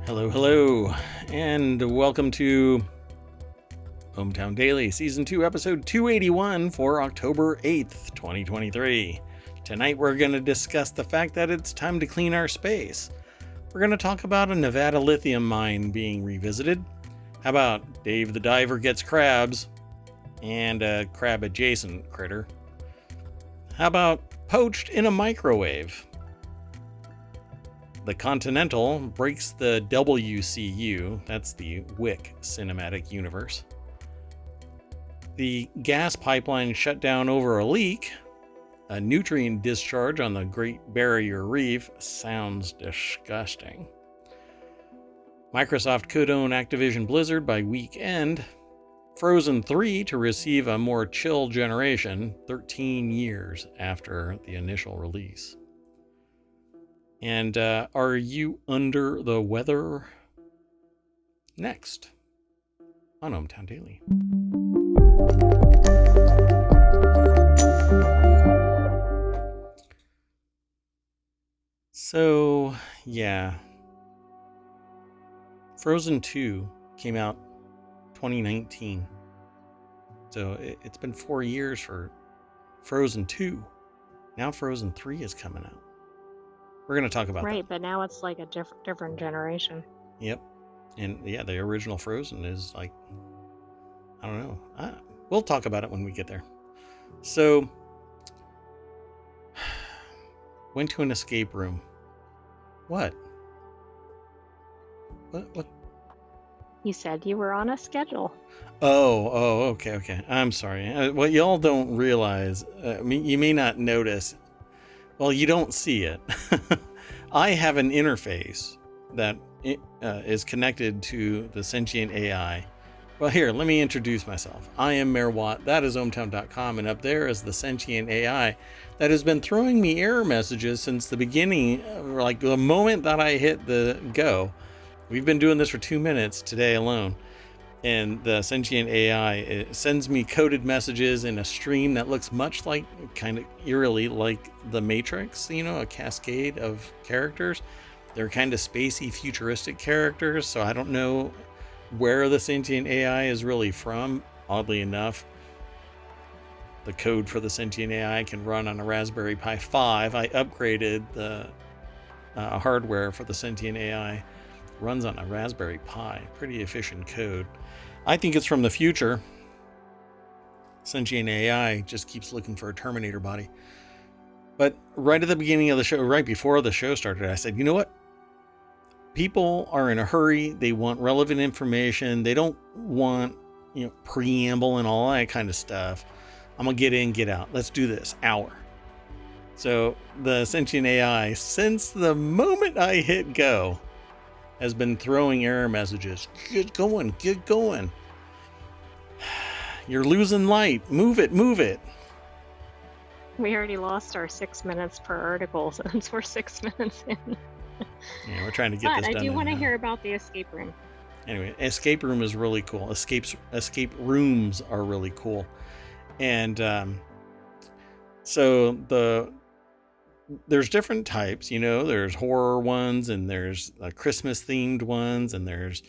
Hello, and welcome to ohmTown Daily, Season 2, Episode 281 for October 8th, 2023. Tonight we're going to discuss the fact that it's time to clean our space. We're going to talk about a Nevada lithium mine being revisited. How about Dave the Diver gets crabs and a crab-adjacent critter? How about poached in a microwave? The Continental breaks the WCU, that's the Wick cinematic universe. The gas pipeline shut down over a leak. A nutrient discharge on the Great Barrier Reef sounds disgusting. Microsoft could own Activision-Blizzard by week end. Frozen 3 to receive a more chill generation 13 years after the initial release. And are you under the weather? Next on ohmTown Daily. So, yeah. Frozen 2 came out 2019. So it's been 4 years for Frozen 2. Now Frozen 3 is coming out. We're going to talk about that. Right, but now it's like a different generation. Yep. And yeah, the original Frozen is like, I don't know. We'll talk about it when we get there. So, went to an escape room. What? What? You said you were on a schedule. Oh, okay. I'm sorry. What y'all don't realize, you may not notice. Well, you don't see it. I have an interface that is connected to the sentient AI. Well, here, let me introduce myself. I am Mayor Watt. That is ohmTown.com. And up there is the sentient AI that has been throwing me error messages since the beginning, like the moment that I hit the go. We've been doing this for 2 minutes today alone. And the sentient AI sends me coded messages in a stream that looks much like, kind of eerily like the Matrix, a cascade of characters. They're kind of spacey, futuristic characters, so I don't know where the sentient AI is really from. Oddly enough, the code for the sentient AI can run on a Raspberry Pi 5. I upgraded the hardware for the sentient AI. Runs on a Raspberry Pi. Pretty efficient code. I think it's from the future. Sentient AI just keeps looking for a Terminator body. But right at the beginning of the show, right before the show started, I said, you know what? People are in a hurry. They want relevant information. They don't want, preamble and all that kind of stuff. I'm going to get in, get out. Let's do this. Hour. So the sentient AI, since the moment I hit go, has been throwing error messages. Get going. You're losing light. Move it. We already lost our 6 minutes per article since we're 6 minutes in. Yeah, we're trying to get this done. But I do want to hear about the escape room. Anyway, escape room is really cool. Escape rooms are really cool. And so there's different types, there's horror ones and there's Christmas themed ones and there's,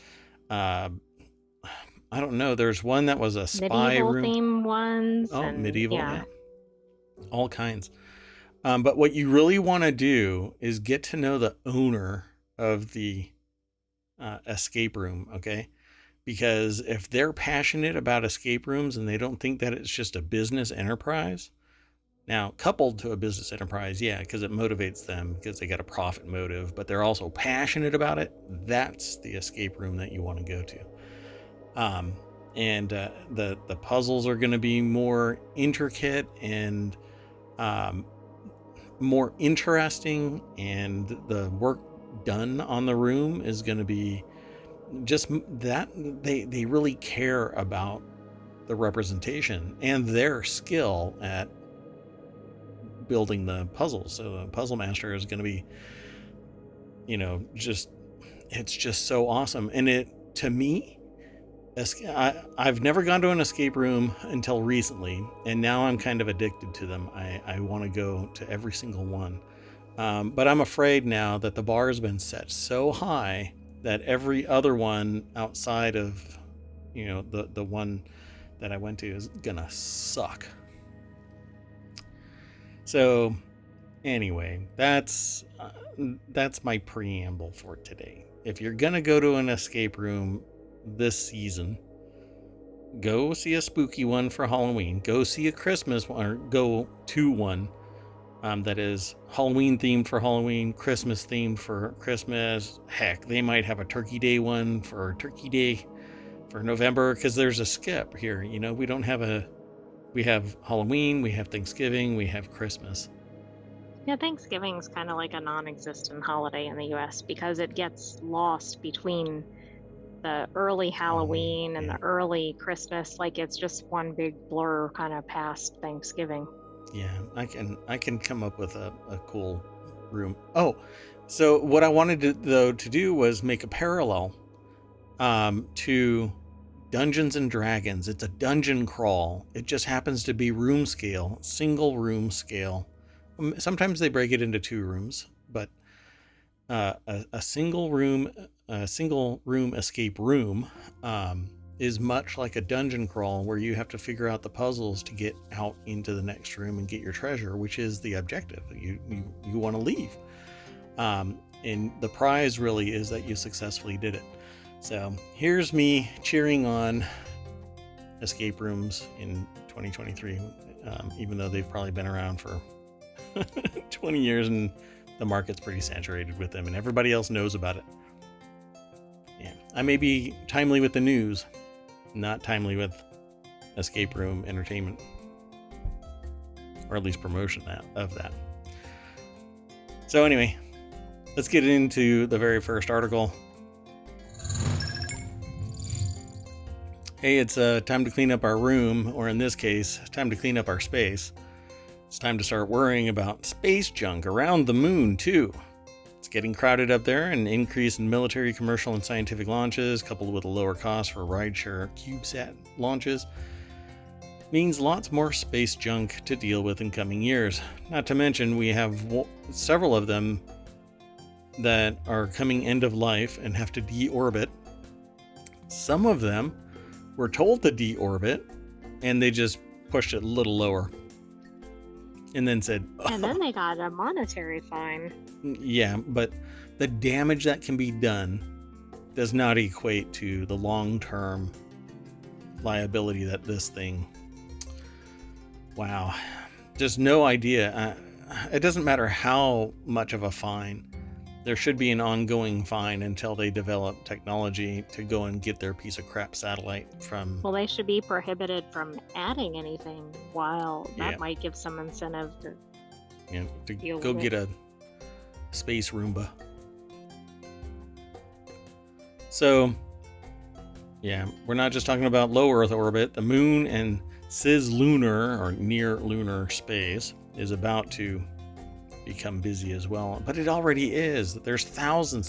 I don't know, there's one that was a spy medieval room. Theme ones. Oh, and, medieval, yeah. All kinds. But what you really want to do is get to know the owner of the escape room, okay? Because if they're passionate about escape rooms and they don't think that it's just a business enterprise, now, coupled to a business enterprise, yeah, because it motivates them because they got a profit motive, but they're also passionate about it. That's the escape room that you want to go to. And the puzzles are going to be more intricate and more interesting, and the work done on the room is going to be just that they really care about the representation and their skill at building the puzzles. So the puzzle master is going to be, it's just so awesome. And to me, I've never gone to an escape room until recently, and now I'm kind of addicted to them. I want to go to every single one. But I'm afraid now that the bar has been set so high that every other one outside of, the one that I went to is gonna suck. So anyway, that's my preamble for today. If you're gonna go to an escape room this season, go see a spooky one for Halloween. Go see a Christmas one, or go to one that is Halloween themed for Halloween, Christmas themed for Christmas. Heck, they might have a Turkey Day one for Turkey Day for November, because there's a skip here. We have Halloween, we have Thanksgiving, we have Christmas. Yeah, Thanksgiving's kind of like a non-existent holiday in the US because it gets lost between the early Halloween and the early Christmas. Like, it's just one big blur kind of past Thanksgiving. Yeah, I can come up with a cool room. Oh, so what I wanted to do was make a parallel to Dungeons and Dragons. It's a dungeon crawl. It just happens to be room scale, single room scale. Sometimes they break it into 2 rooms, but a single room escape room is much like a dungeon crawl, where you have to figure out the puzzles to get out into the next room and get your treasure, which is the objective. You want to leave, and the prize really is that you successfully did it. So here's me cheering on escape rooms in 2023, even though they've probably been around for 20 years and the market's pretty saturated with them and everybody else knows about it. Yeah, I may be timely with the news, not timely with escape room entertainment, or at least promotion of that. So anyway, let's get into the very first article. Hey, it's time to clean up our room, or in this case, time to clean up our space. It's time to start worrying about space junk around the moon, too. It's getting crowded up there. An increase in military, commercial, and scientific launches, coupled with a lower cost for rideshare CubeSat launches, means lots more space junk to deal with in coming years. Not to mention, we have several of them that are coming end of life and have to deorbit. Some of them were told to deorbit, and they just pushed it a little lower. And then said... And then they got a monetary fine. Yeah, but the damage that can be done does not equate to the long-term liability that this thing... Wow. Just no idea. It doesn't matter how much of a fine. There should be an ongoing fine until they develop technology to go and get their piece of crap satellite from... Well, they should be prohibited from adding anything, while that might give some incentive to go get a space Roomba. So, yeah, we're not just talking about low Earth orbit. The moon and cislunar, or near lunar space, is about to become busy as well, but it already is. There's 3,000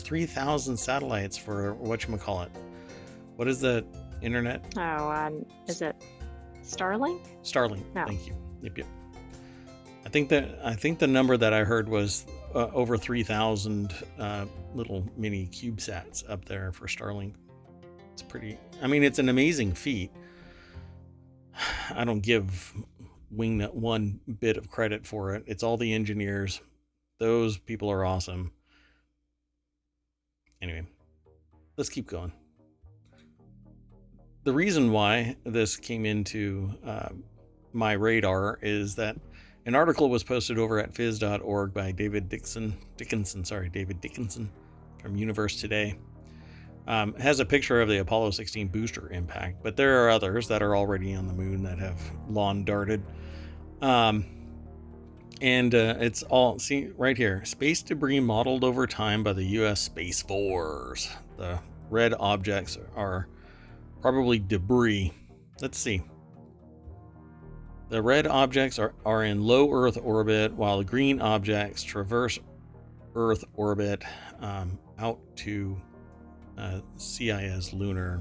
satellites for whatchamacallit. What is the internet? Is it Starlink? Starlink. No. Thank you. Yep. I think the number that I heard was over 3,000 little mini CubeSats up there for Starlink. It's pretty. I mean, it's an amazing feat. I don't give Wingnut one bit of credit for it. It's all the engineers. Those people are awesome. Anyway, let's keep going. The reason why this came into my radar is that an article was posted over at phys.org by David Dickinson from Universe Today. It has a picture of the Apollo 16 booster impact, but there are others that are already on the moon that have lawn darted. It's all, see right here, space debris modeled over time by the U.S. Space Force. The red objects are probably debris. Let's see. The red objects are in low Earth orbit, while the green objects traverse Earth orbit out to CIS lunar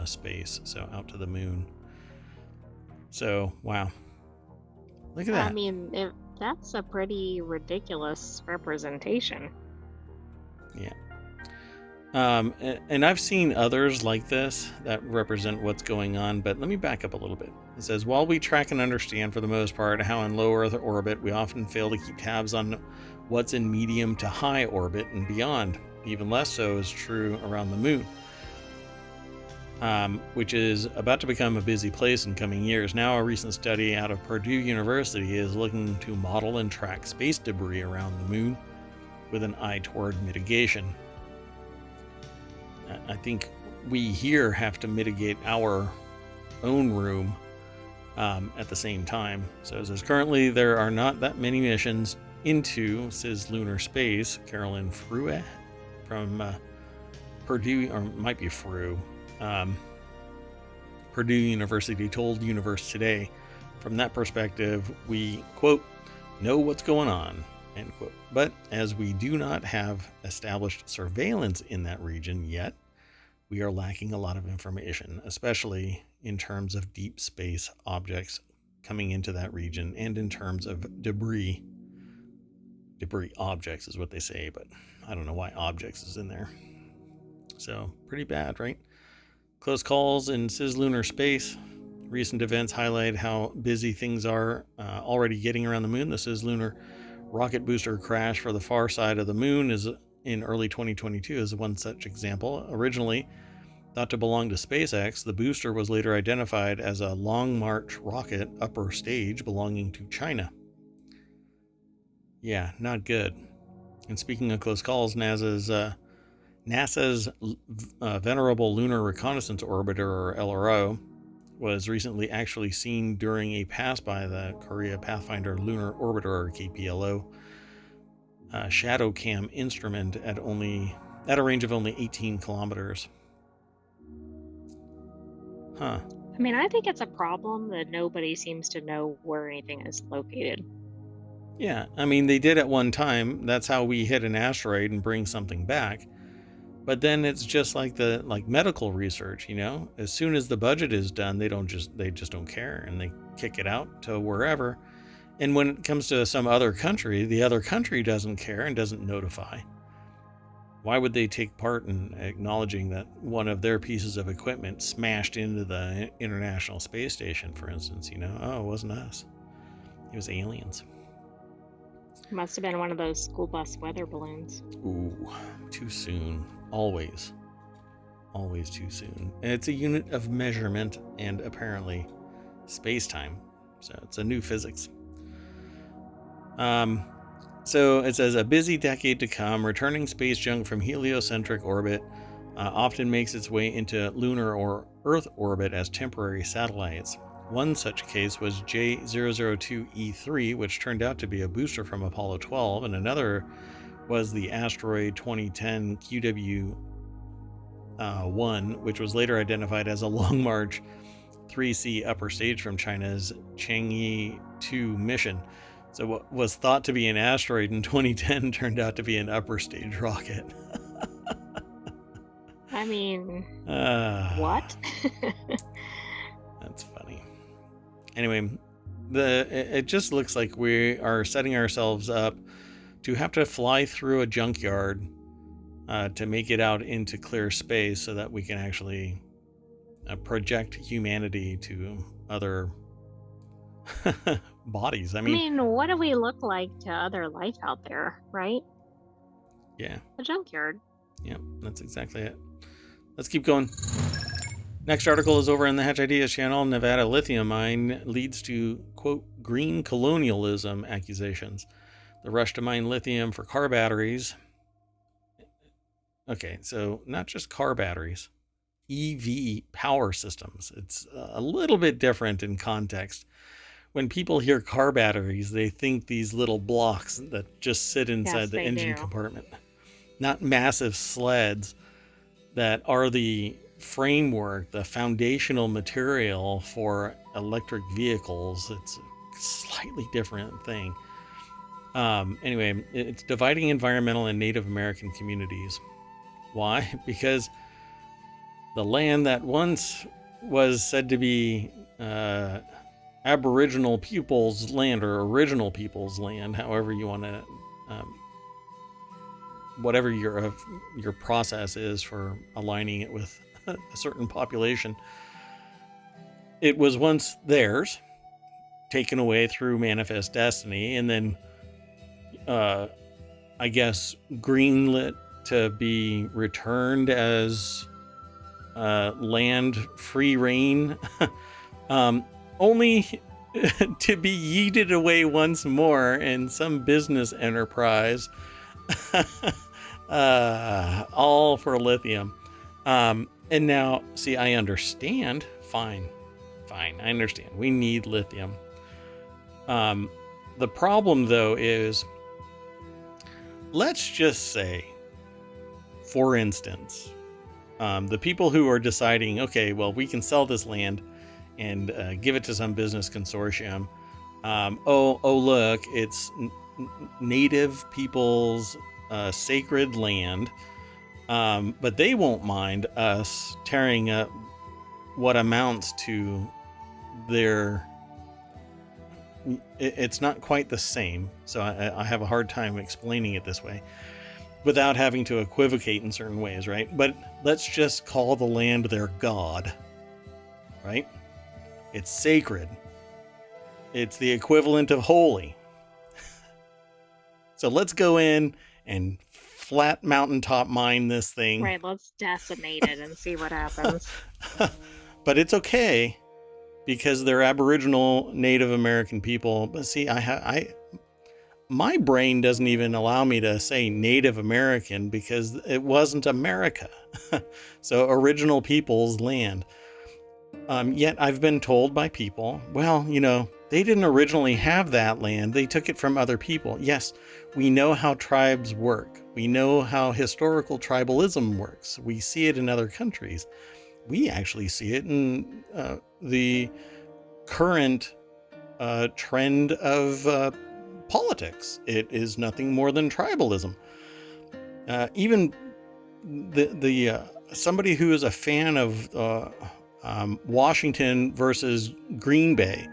space, so out to the moon. So, wow. Look at that. I mean, that's a pretty ridiculous representation. Yeah. And I've seen others like this that represent what's going on, but let me back up a little bit. It says, while we track and understand for the most part how in low Earth orbit, we often fail to keep tabs on what's in medium to high orbit and beyond. Even less so is true around the moon, which is about to become a busy place in coming years. Now, a recent study out of Purdue University is looking to model and track space debris around the moon with an eye toward mitigation. I think we here have to mitigate our own room at the same time. So it says, currently there are not that many missions into cislunar space. Carolyn Frue from Purdue, or it might be Frue, Purdue University told Universe Today, from that perspective, we, quote, know what's going on, end quote. But as we do not have established surveillance in that region yet, we are lacking a lot of information, especially in terms of deep space objects coming into that region and in terms of debris. Debris objects is what they say, but I don't know why objects is in there. So pretty bad, right? Close calls in cislunar space. Recent events highlight how busy things are already getting around the moon. The cislunar rocket booster crash for the far side of the moon is in early 2022 is one such example. Originally thought to belong to SpaceX, the booster was later identified as a Long March rocket upper stage belonging to China. Yeah, not good. And speaking of close calls, NASA's Venerable Lunar Reconnaissance Orbiter, or LRO, was recently actually seen during a pass by the Korea Pathfinder Lunar Orbiter, or KPLO, shadow cam instrument at a range of only 18 kilometers. Huh. I mean, I think it's a problem that nobody seems to know where anything is located. Yeah, I mean, they did at one time. That's how we hit an asteroid and bring something back. But then it's just like medical research, you know. As soon as the budget is done, they just don't care, and they kick it out to wherever. And when it comes to some other country, the other country doesn't care and doesn't notify. Why would they take part in acknowledging that one of their pieces of equipment smashed into the International Space Station, for instance? You know, oh, it wasn't us. It was aliens. Must have been one of those school bus weather balloons. Ooh, too soon. Always too soon. And it's a unit of measurement and apparently space-time. So it's a new physics. So it says, a busy decade to come, returning space junk from heliocentric orbit often makes its way into lunar or Earth orbit as temporary satellites. One such case was J002E3, which turned out to be a booster from Apollo 12, and another was the asteroid 2010 QW1, which was later identified as a Long March 3C upper stage from China's Chang'e 2 mission. So what was thought to be an asteroid in 2010 turned out to be an upper stage rocket. I mean, what? That's funny. Anyway, it just looks like we are setting ourselves up to have to fly through a junkyard to make it out into clear space so that we can actually project humanity to other bodies. I mean, what do we look like to other life out there, right? Yeah. A junkyard. Yeah, that's exactly it. Let's keep going. Next article is over on the Hatch Ideas channel. Nevada lithium mine leads to, quote, green colonialism accusations. The rush to mine lithium for car batteries. Okay, so not just car batteries, EV power systems. It's a little bit different in context. When people hear car batteries, they think these little blocks that just sit inside the engine compartment, not massive sleds that are the framework, the foundational material for electric vehicles. It's a slightly different thing. Anyway, it's dividing environmental and Native American communities. Why? Because the land that once was said to be Aboriginal people's land, or original people's land, however you want to whatever your process is for aligning it with a certain population. It was once theirs, taken away through manifest destiny, and then I guess greenlit to be returned as land free reign, only to be yeeted away once more in some business enterprise, all for lithium. And now, see, I understand. Fine, I understand. We need lithium. The problem, though, is, let's just say, for instance, the people who are deciding, okay, well, we can sell this land and give it to some business consortium. Oh, look, it's native people's sacred land, but they won't mind us tearing up what amounts to their... It's not quite the same, so I have a hard time explaining it this way without having to equivocate in certain ways, right? But let's just call the land their god, right? It's sacred. It's the equivalent of holy. So let's go in and flat mountaintop mine this thing. Right, let's decimate it and see what happens. But it's okay, because they're Aboriginal Native American people. But see, my brain doesn't even allow me to say Native American because it wasn't America. So original people's land. Yet I've been told by people, well, they didn't originally have that land. They took it from other people. Yes, we know how tribes work. We know how historical tribalism works. We see it in other countries. We actually see it in the current trend of politics. It is nothing more than tribalism. Even the somebody who is a fan of Washington versus Green Bay,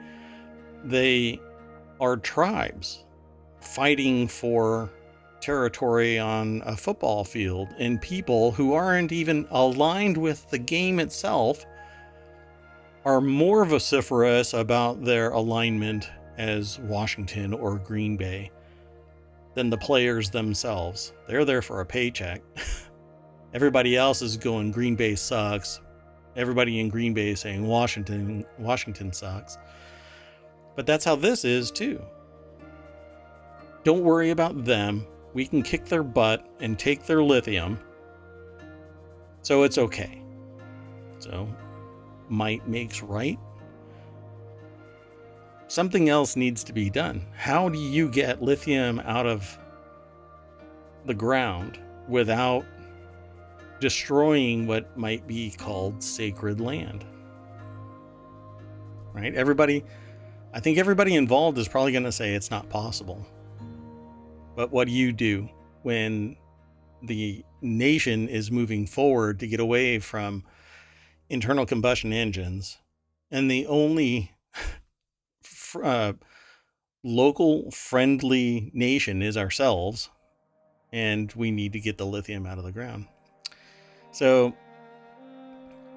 they are tribes fighting for territory on a football field, and people who aren't even aligned with the game itself are more vociferous about their alignment as Washington or Green Bay than the players themselves. They're there for a paycheck. Everybody else is going, Green Bay sucks. Everybody in Green Bay is saying Washington sucks. But that's how this is too. Don't worry about them. We can kick their butt and take their lithium. So it's okay. So might makes right. Something else needs to be done. How do you get lithium out of the ground without destroying what might be called sacred land? Right? I think everybody involved is probably going to say it's not possible. But what do you do when the nation is moving forward to get away from internal combustion engines, and the only local friendly nation is ourselves, and we need to get the lithium out of the ground? So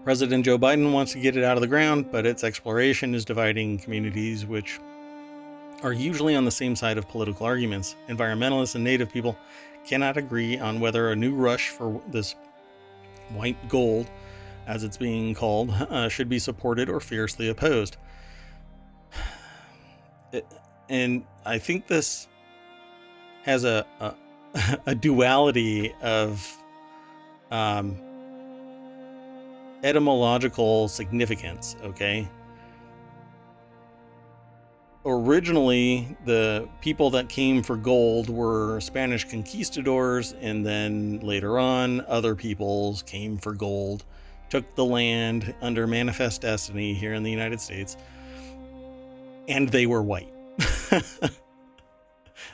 President Joe Biden wants to get it out of the ground, but its exploration is dividing communities which are usually on the same side of political arguments. Environmentalists and native people cannot agree on whether a new rush for this white gold, as it's being called, should be supported or fiercely opposed. And I think this has a duality of etymological significance, okay? Originally, the people that came for gold were Spanish conquistadors, and then later on, other peoples came for gold, took the land under manifest destiny here in the United States, and they were white.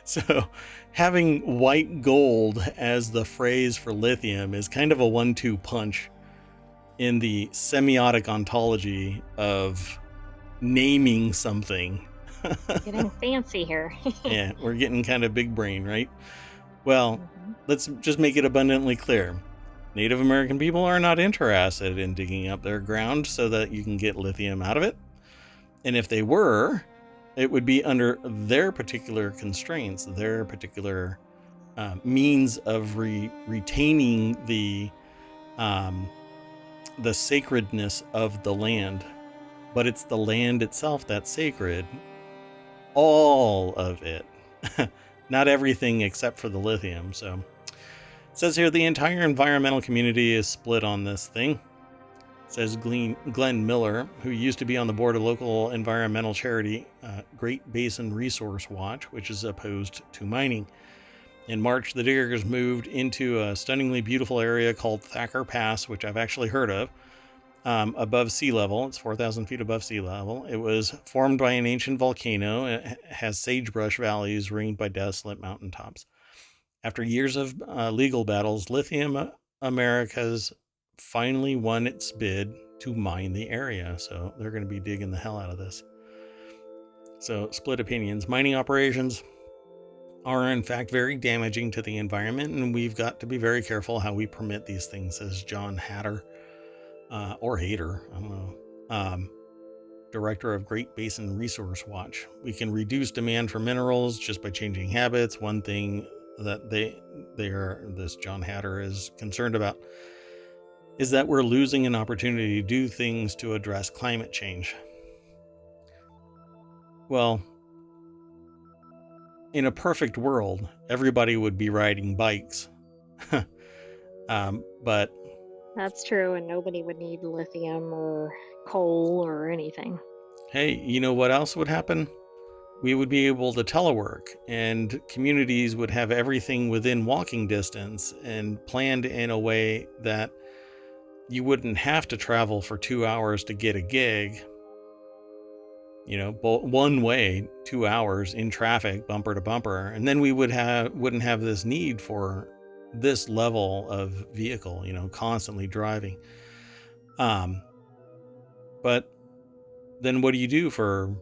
So having white gold as the phrase for lithium is kind of a 1-2 punch in the semiotic ontology of naming something. Getting fancy here. Yeah, we're getting kind of big brain, right? Well, let's just make it abundantly clear. Native American people are not interested in digging up their ground so that you can get lithium out of it. And if they were, it would be under their particular constraints, their particular means of retaining the sacredness of the land. But it's the land itself that's sacred. All of it. Not everything except for the lithium. So it says here the entire environmental community is split on this thing. Says Glenn Miller, who used to be on the board of local environmental charity Great Basin Resource Watch, which is opposed to mining. In March, the diggers moved into a stunningly beautiful area called Thacker Pass, which I've actually heard of, above sea level. It's 4,000 feet above sea level. It was formed by an ancient volcano. It has sagebrush valleys ringed by desolate mountaintops. After years of legal battles, Lithium Americas finally won its bid to mine the area. So they're going to be digging the hell out of this. So split opinions. Mining operations are in fact very damaging to the environment, and we've got to be very careful how we permit these things, says John Hatter, or Hater, I don't know, director of Great Basin Resource Watch. We can reduce demand for minerals just by changing habits. One thing that this John Hatter is concerned about is that we're losing an opportunity to do things to address climate change. Well, in a perfect world, everybody would be riding bikes. But that's true, and nobody would need lithium or coal or anything. Hey, you know what else would happen? We would be able to telework, and communities would have everything within walking distance and planned in a way that you wouldn't have to travel for 2 hours to get a gig. One way, 2 hours in traffic, bumper to bumper, and then we wouldn't have this need for this level of vehicle, constantly driving. But then what do you do for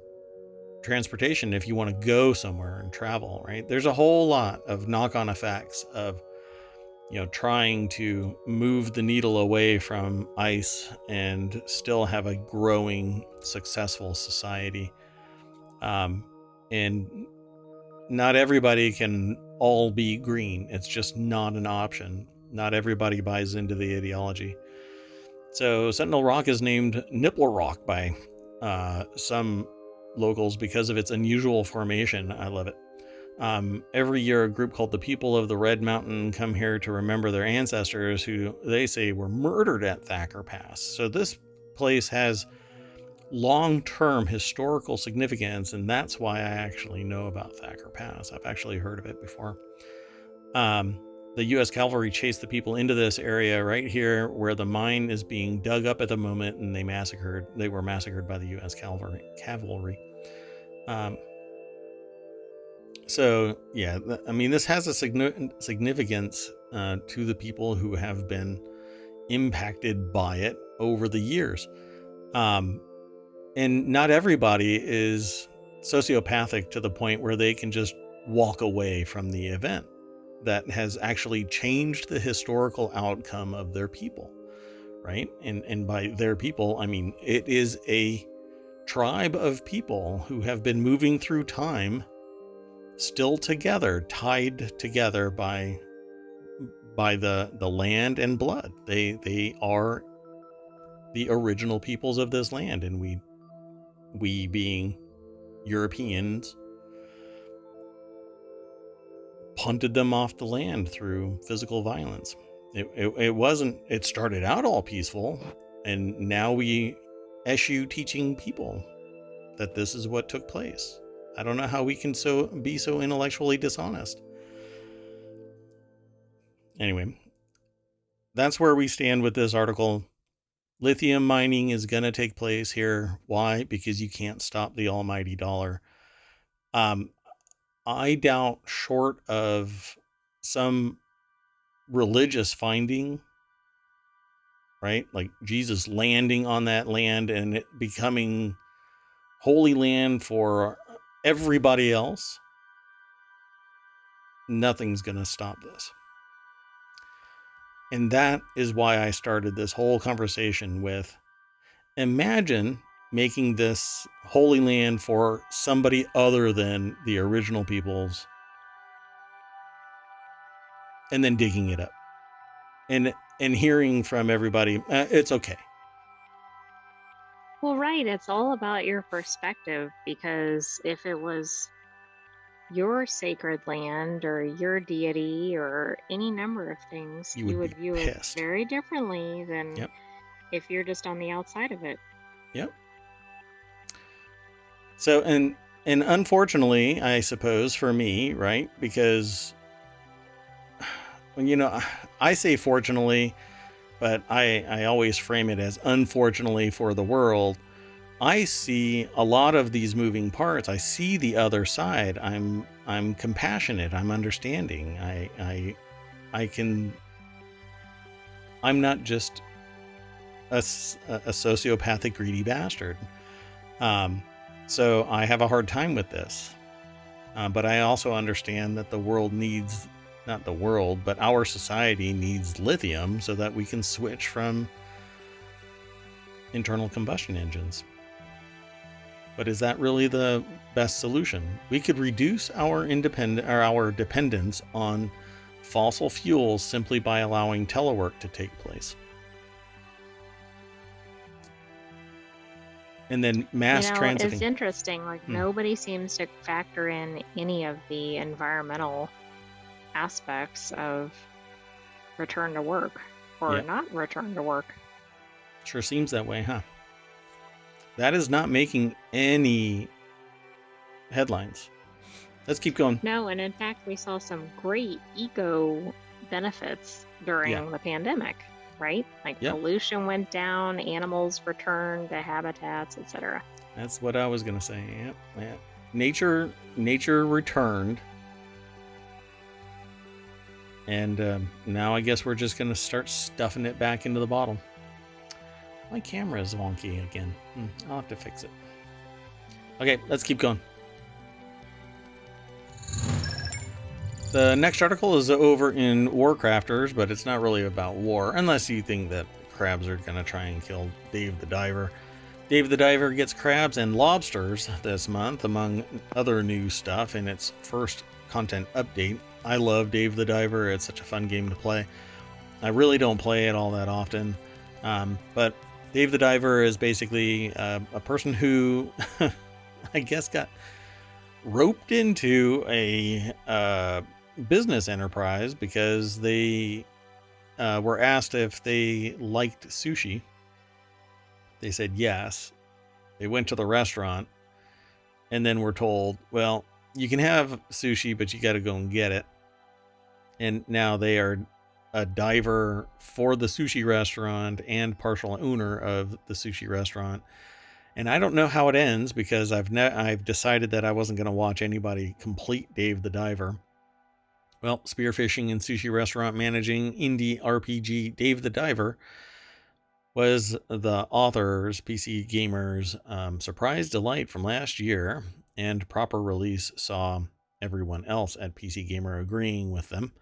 transportation if you want to go somewhere and travel, right? There's a whole lot of knock-on effects of trying to move the needle away from ice and still have a growing, successful society. And not everybody can all be green. It's just not an option. Not everybody buys into the ideology. So Sentinel Rock is named Nipple Rock by some locals because of its unusual formation. I love it. Every year, a group called the People of the Red Mountain come here to remember their ancestors who they say were murdered at Thacker Pass. So this place has long-term historical significance, and that's why I actually know about Thacker Pass. I've actually heard of it before. The U.S. Cavalry chased the people into this area right here where the mine is being dug up at the moment, and they were massacred by the U.S. Cavalry. So, yeah, I mean, this has a significance to the people who have been impacted by it over the years. And not everybody is sociopathic to the point where they can just walk away from the event that has actually changed the historical outcome of their people, right? And by their people, I mean, it is a tribe of people who have been moving through time still together, tied together by the land and blood. They are the original peoples of this land, and we being Europeans punted them off the land through physical violence. It started out all peaceful, and now we eschew teaching people that this is what took place. I don't know how we can be so intellectually dishonest. Anyway, that's where we stand with this article. Lithium mining is going to take place here. Why? Because you can't stop the almighty dollar. I doubt, short of some religious finding, right? Like Jesus landing on that land and it becoming holy land for everybody else. nothing's going to stop this. And that is why I started this whole conversation with, imagine making this holy land for somebody other than the original peoples, and then digging it up and hearing from everybody, it's okay. Well, right. It's all about your perspective, because if it was your sacred land or your deity or any number of things, You you would would be view it pissed. very differently than Yep. if you're just on the outside of it. Yep. So, and unfortunately, I suppose for me, right? Because, I say fortunately, but I always frame it as unfortunately for the world. I see a lot of these moving parts. I see the other side. I'm compassionate. I'm understanding. I can. I'm not just a sociopathic, greedy bastard. So I have a hard time with this. But I also understand that the world needs, not the world, but our society needs lithium so that we can switch from internal combustion engines. But is that really the best solution? We could reduce our dependence on fossil fuels simply by allowing telework to take place. And then mass transiting. It's interesting. Like, nobody seems to factor in any of the environmental aspects of return to work or not return to work. Sure seems that way, huh? That is not making any headlines. Let's keep going. No, and in fact, we saw some great eco benefits during the pandemic, right? Like pollution went down, animals returned to habitats, etc. That's what I was going to say. Yep. Nature returned. And now I guess we're just going to start stuffing it back into the bottle. My camera is wonky again. I'll have to fix it. Okay, let's keep going. The next article is over in Warcrafters, but it's not really about war, unless you think that crabs are going to try and kill Dave the Diver. Dave the Diver gets crabs and lobsters this month, among other new stuff, in its first content update. I love Dave the Diver. It's such a fun game to play. I really don't play it all that often, but Dave the Diver is basically a person who, I guess, got roped into a business enterprise because they were asked if they liked sushi. They said yes. They went to the restaurant and then were told, well, you can have sushi, but you got to go and get it. And now they are a diver for the sushi restaurant and partial owner of the sushi restaurant. And I don't know how it ends because I've decided that I wasn't going to watch anybody complete Dave the Diver. Well, spearfishing and sushi restaurant managing indie RPG Dave the Diver was the author's PC Gamer's surprise delight from last year, and proper release saw everyone else at PC Gamer agreeing with them.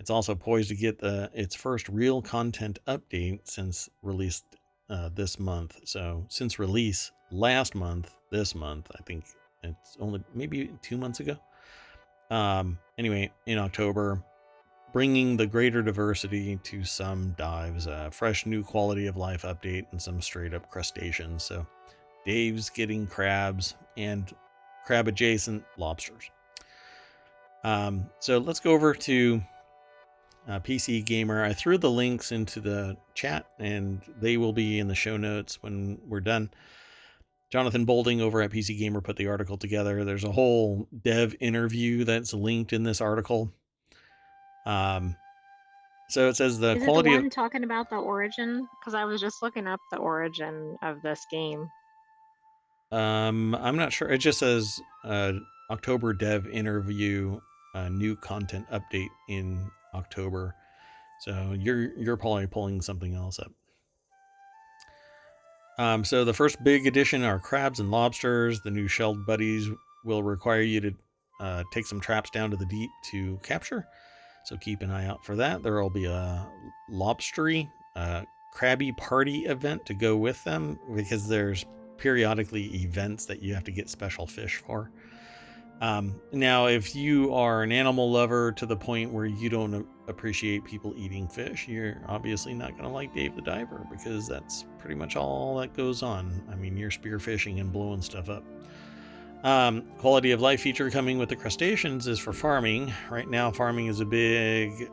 It's also poised to get its first real content update since release this month. So since release last month, this month, I think it's only maybe 2 months ago. Anyway, in October, bringing the greater diversity to some dives, a fresh new quality of life update, and some straight up crustaceans. So Dave's getting crabs and crab adjacent lobsters. So let's go over to PC Gamer. I threw the links into the chat and they will be in the show notes when we're done. Jonathan Bolding over at PC Gamer put the article together. There's a whole dev interview that's linked in this article. So it says the quality of... Is it the one talking about the origin? Because I was just looking up the origin of this game. I'm not sure. It just says October dev interview, new content update in October. So you're probably pulling something else up. So the first big addition are crabs and lobsters. The new shelled buddies will require you to take some traps down to the deep to capture. So keep an eye out for that. There will be a lobstery, crabby party event to go with them, because there's periodically events that you have to get special fish for. Now, if you are an animal lover to the point where you don't appreciate people eating fish, you're obviously not going to like Dave the Diver, because that's pretty much all that goes on. I mean, you're spearfishing and blowing stuff up. Quality of life feature coming with the crustaceans is for farming. Right now, farming is a big,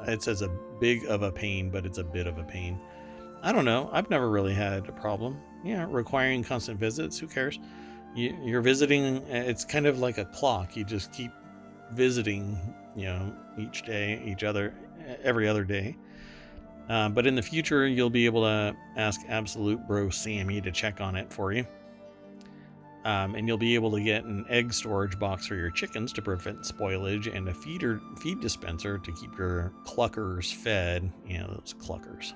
it says a big of a pain, but it's a bit of a pain. I don't know. I've never really had a problem. Yeah, requiring constant visits. Who cares? You're visiting. It's kind of like a clock. You just keep visiting, each day, every other day. But in the future, you'll be able to ask Absolute Bro Sammy to check on it for you. And you'll be able to get an egg storage box for your chickens to prevent spoilage, and a feed dispenser to keep your cluckers fed. Those cluckers.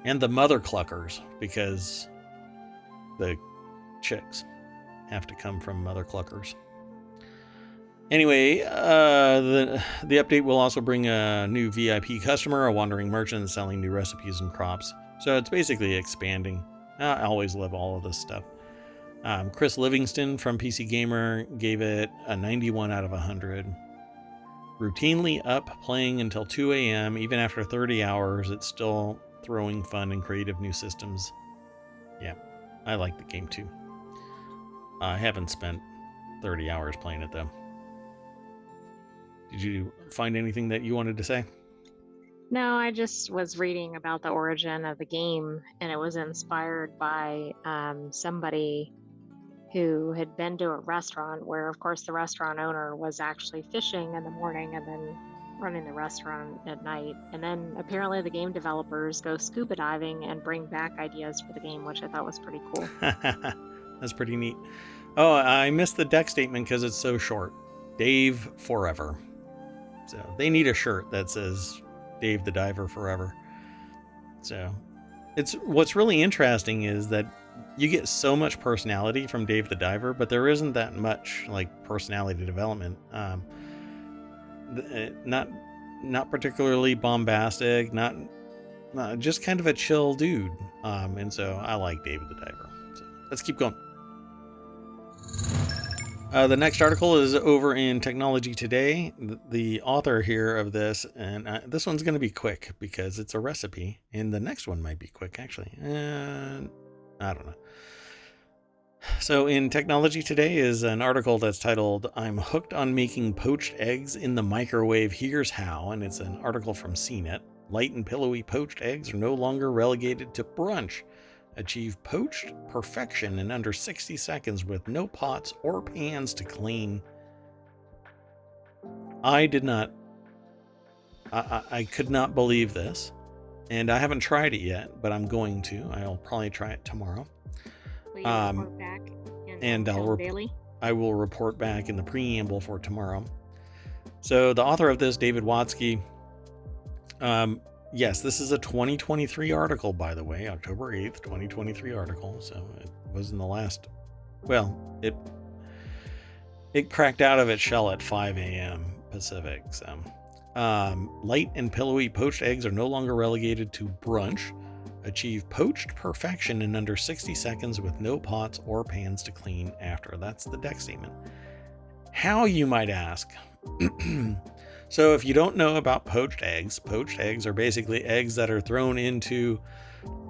And the mother cluckers, because the chicks have to come from mother cluckers. Anyway, the update will also bring a new VIP customer, a wandering merchant selling new recipes and crops. So it's basically expanding. I always love all of this stuff. Chris Livingston from PC Gamer gave it a 91 out of 100. Routinely up playing until 2 a.m. Even after 30 hours, it's still throwing fun and creative new systems. Yeah, I like the game too. I haven't spent 30 hours playing it though. Did you find anything that you wanted to say? No, I just was reading about the origin of the game, and it was inspired by somebody who had been to a restaurant where, of course, the restaurant owner was actually fishing in the morning and then running the restaurant at night. And then apparently the game developers go scuba diving and bring back ideas for the game, which I thought was pretty cool. That's pretty neat. Oh, I missed the deck statement because it's so short. Dave Forever. So they need a shirt that says Dave the Diver Forever. So what's really interesting is that you get so much personality from Dave the Diver, but there isn't that much like personality development. Not particularly bombastic, not just kind of a chill dude. And so I like Dave the Diver. So let's keep going. The next article is over in Technology Today. The author here of this, and this one's going to be quick because it's a recipe, and the next one might be quick actually. I don't know. So in Technology Today is an article that's titled, "I'm hooked on making poached eggs in the microwave. Here's how." And it's an article from CNET. Light and pillowy poached eggs are no longer relegated to brunch. Achieve poached perfection in under 60 seconds with no pots or pans to clean. I could not believe this. And I haven't tried it yet, but I'm going to. I'll probably try it tomorrow. Will you report back and daily? I will report back in the preamble for tomorrow. So the author of this, David Watsky, yes, this is a 2023 article, by the way, October 8th, 2023 article. So it was in the last, it cracked out of its shell at 5 a.m. Pacific. So light and pillowy poached eggs are no longer relegated to brunch. Achieve poached perfection in under 60 seconds with no pots or pans to clean after. That's the deck statement. How, you might ask? So if you don't know about poached eggs are basically eggs that are thrown into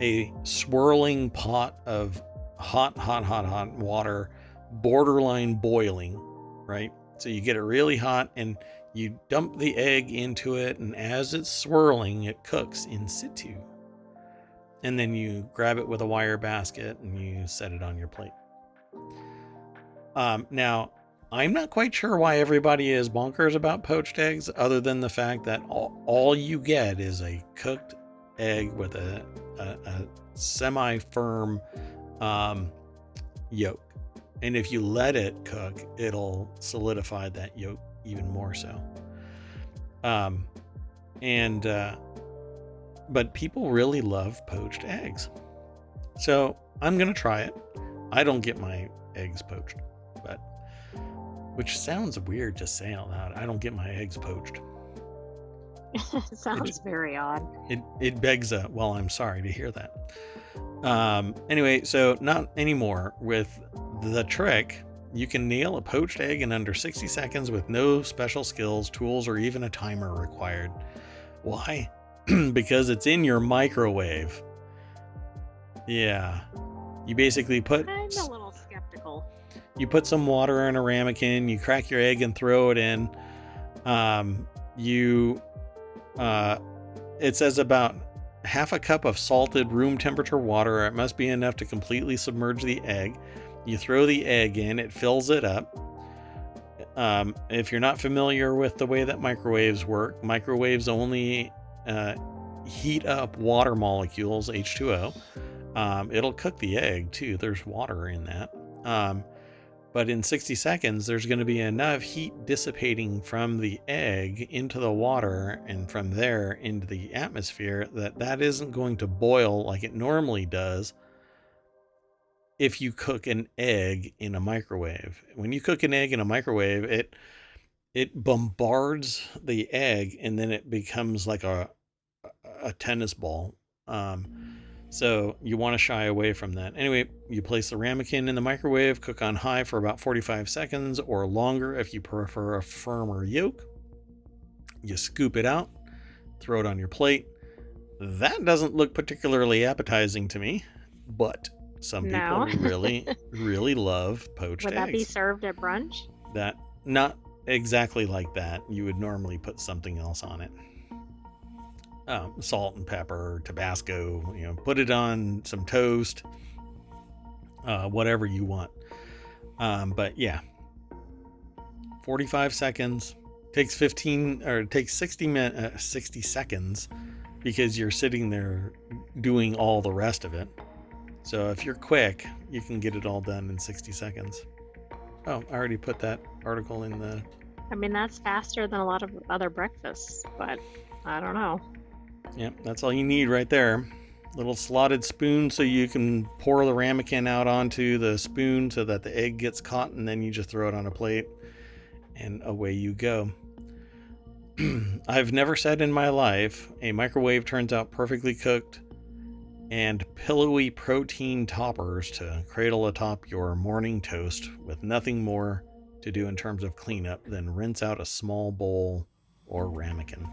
a swirling pot of hot water, borderline boiling, right? So you get it really hot and you dump the egg into it, and as it's swirling, it cooks in situ. And then you grab it with a wire basket and you set it on your plate. Now, I'm not quite sure why everybody is bonkers about poached eggs, other than the fact that all you get is a cooked egg with a semi-firm yolk. And if you let it cook, it'll solidify that yolk even more so. But people really love poached eggs. So I'm going to try it. I don't get my eggs poached, but which sounds weird to say out loud. I don't get my eggs poached. It sounds very odd. It begs a, well, I'm sorry to hear that. Anyway, so not anymore. With the trick, you can nail a poached egg in under 60 seconds with no special skills, tools, or even a timer required. Why? Because it's in your microwave. Yeah. You basically put... I'm a little skeptical. You put some water in a ramekin, you crack your egg and throw it in. It says about half a cup of salted room temperature water. It must be enough to completely submerge the egg. You throw the egg in, it fills it up. If you're not familiar with the way that microwaves work, microwaves only heat up water molecules, H2O. It'll cook the egg too. There's water in that. But in 60 seconds, there's going to be enough heat dissipating from the egg into the water and from there into the atmosphere that isn't going to boil like it normally does if you cook an egg in a microwave. When you cook an egg in a microwave, it bombards the egg and then it becomes like a tennis ball. So you want to shy away from that. Anyway, you place the ramekin in the microwave, cook on high for about 45 seconds or longer if you prefer a firmer yolk. You scoop it out, throw it on your plate. That doesn't look particularly appetizing to me, but some people really, really love poached eggs. Would that be served at brunch? That, not exactly like that. You would normally put something else on it. Salt and pepper, Tabasco, put it on some toast, whatever you want. But yeah, 45 seconds takes 60 seconds because you're sitting there doing all the rest of it. So if you're quick, you can get it all done in 60 seconds. Oh, I already put that article in the... I mean, that's faster than a lot of other breakfasts, but I don't know. Yep, that's all you need right there. Little slotted spoon so you can pour the ramekin out onto the spoon so that the egg gets caught, and then you just throw it on a plate and away you go. I've never said in my life a microwave turns out perfectly cooked and pillowy protein toppers to cradle atop your morning toast with nothing more to do in terms of cleanup than rinse out a small bowl or ramekin.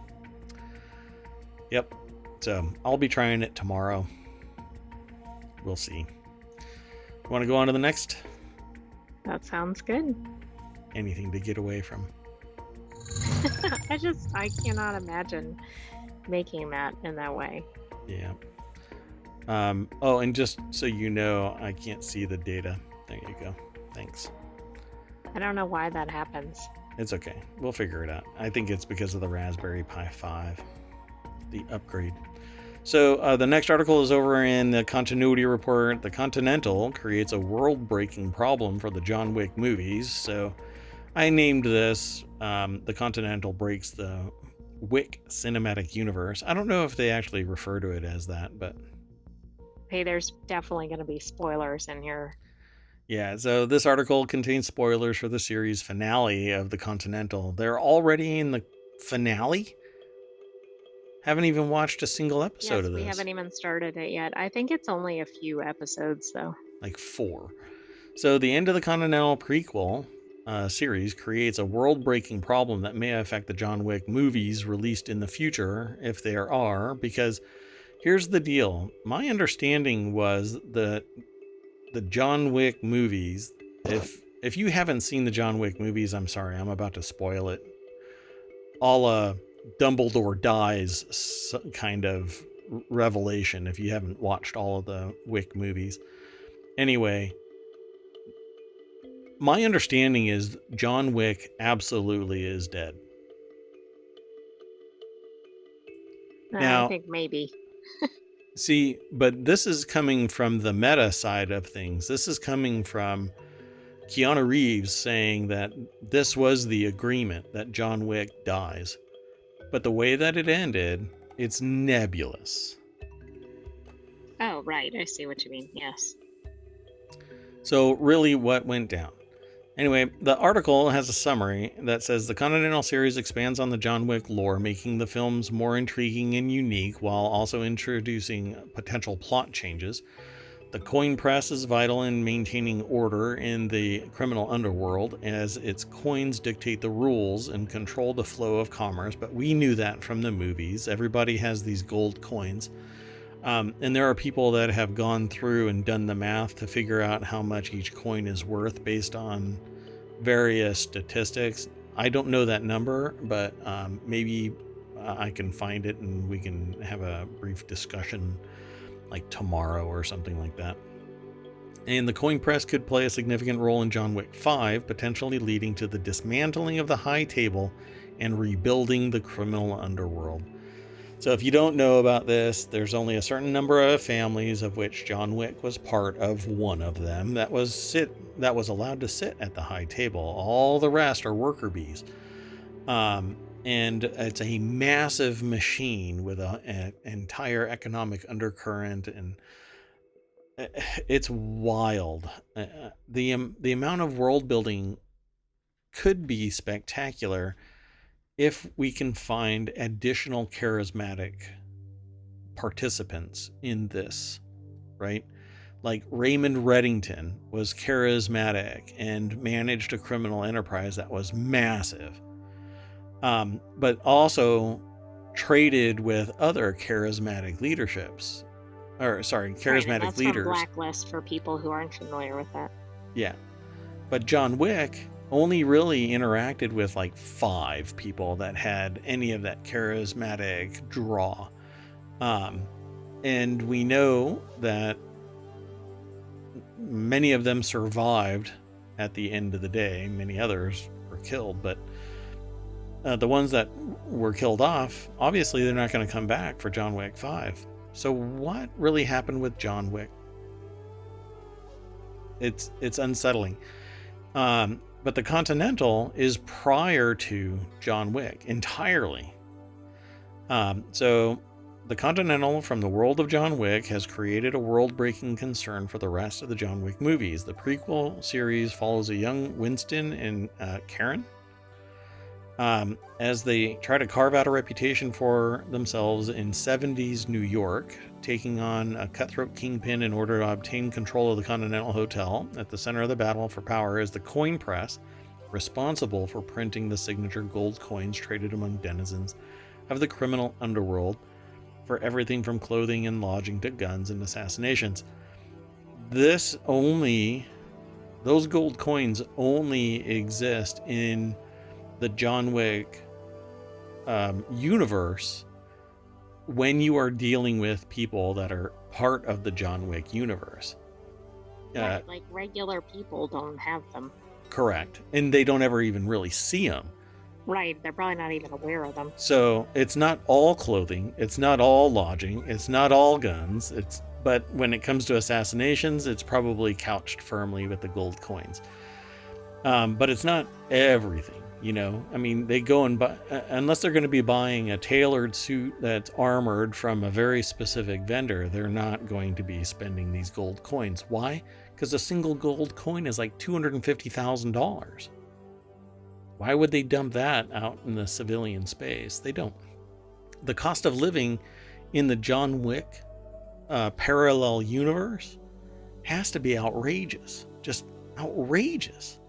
Yep, so I'll be trying it tomorrow. We'll see. Want to go on to the next? That sounds good. Anything to get away from. I cannot imagine making that in that way. Yeah. Oh, and just so you know, I can't see the data. There you go. Thanks. I don't know why that happens. It's okay. We'll figure it out. I think it's because of the Raspberry Pi 5. The upgrade. So the next article is over in the continuity report. The Continental creates a world-breaking problem for the John Wick movies. So I named this the Continental Breaks the Wick Cinematic Universe. I don't know if they actually refer to it as that, but... Hey, there's definitely going to be spoilers in here. Yeah, so this article contains spoilers for the series finale of the Continental. They're already in the finale? Haven't even watched a single episode of this. We haven't even started it yet. I think it's only a few episodes, though. Like 4. So the end of the Continental prequel series creates a world-breaking problem that may affect the John Wick movies released in the future, if there are, because here's the deal. My understanding was that the John Wick movies, if you haven't seen the John Wick movies, I'm sorry, I'm about to spoil it. Dumbledore dies kind of revelation if you haven't watched all of the Wick movies. Anyway, my understanding is John Wick absolutely is dead. Now, I think maybe. See, but this is coming from the meta side of things. This is coming from Keanu Reeves saying that this was the agreement that John Wick dies. But the way that it ended, it's nebulous. Oh, right. I see what you mean. Yes. So really what went down Anyway, the article has a summary that says the Continental series expands on the John Wick lore, making the films more intriguing and unique while also introducing potential plot changes. The coin press is vital in maintaining order in the criminal underworld, as its coins dictate the rules and control the flow of commerce. But we knew that from the movies. Everybody has these gold coins. And there are people that have gone through and done the math to figure out how much each coin is worth based on various statistics. I don't know that number, but maybe I can find it and we can have a brief discussion like tomorrow or something like that. And the coin press could play a significant role in John Wick 5, potentially leading to the dismantling of the high table and rebuilding the criminal underworld. So if you don't know about this, there's only a certain number of families, of which John Wick was part of one of them, that was allowed to sit at the high table. All the rest are worker bees. And it's a massive machine with an entire economic undercurrent, and it's wild. The amount of world building could be spectacular if we can find additional charismatic participants in this, right? Like Raymond Reddington was charismatic and managed a criminal enterprise that was massive, but also traded with other charismatic leaderships. Charismatic that's leaders. From Blacklist for people who aren't familiar with that. Yeah. But John Wick only really interacted with like 5 people that had any of that charismatic draw. And we know that many of them survived at the end of the day. Many others were killed, but the ones that were killed off, obviously they're not going to come back for John Wick 5. So what really happened with John Wick? It's unsettling. But the Continental is prior to John Wick entirely. So the Continental from the world of John Wick has created a world-breaking concern for the rest of the John Wick movies. The prequel series follows a young Winston and Karen as they try to carve out a reputation for themselves in 70s New York, taking on a cutthroat kingpin in order to obtain control of the Continental Hotel. At the center of the battle for power is the coin press, responsible for printing the signature gold coins traded among denizens of the criminal underworld for everything from clothing and lodging to guns and assassinations. Those gold coins only exist in the John Wick universe when you are dealing with people that are part of the John Wick universe. Right, like regular people don't have them. Correct. And they don't ever even really see them. Right, they're probably not even aware of them. So it's not all clothing, it's not all lodging, it's not all guns, but when it comes to assassinations, it's probably couched firmly with the gold coins. But it's not everything. You know, I mean, they go and buy, unless they're going to be buying a tailored suit that's armored from a very specific vendor, they're not going to be spending these gold coins. Why? Because a single gold coin is like $250,000. Why would they dump that out in the civilian space? They don't. The cost of living in the John Wick parallel universe has to be outrageous. Just outrageous.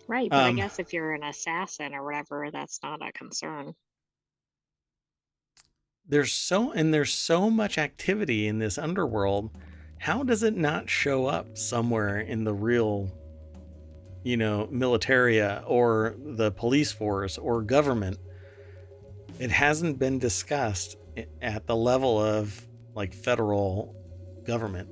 Right, but I guess if you're an assassin or whatever, that's not a concern. There's so much activity in this underworld. How does it not show up somewhere in the real, militaria or the police force or government? It hasn't been discussed at the level of like federal government.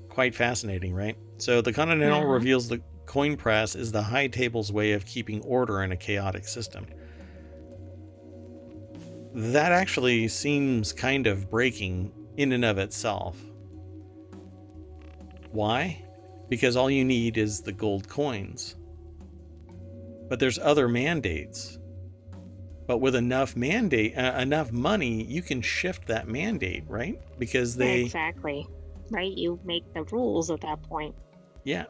Quite fascinating, right? So the Continental reveals the coin press is the high table's way of keeping order in a chaotic system. That actually seems kind of breaking in and of itself. Why? Because all you need is the gold coins. But there's other mandates. But with enough money, you can shift that mandate, right? Because Exactly. Right? You make the rules at that point. Yeah.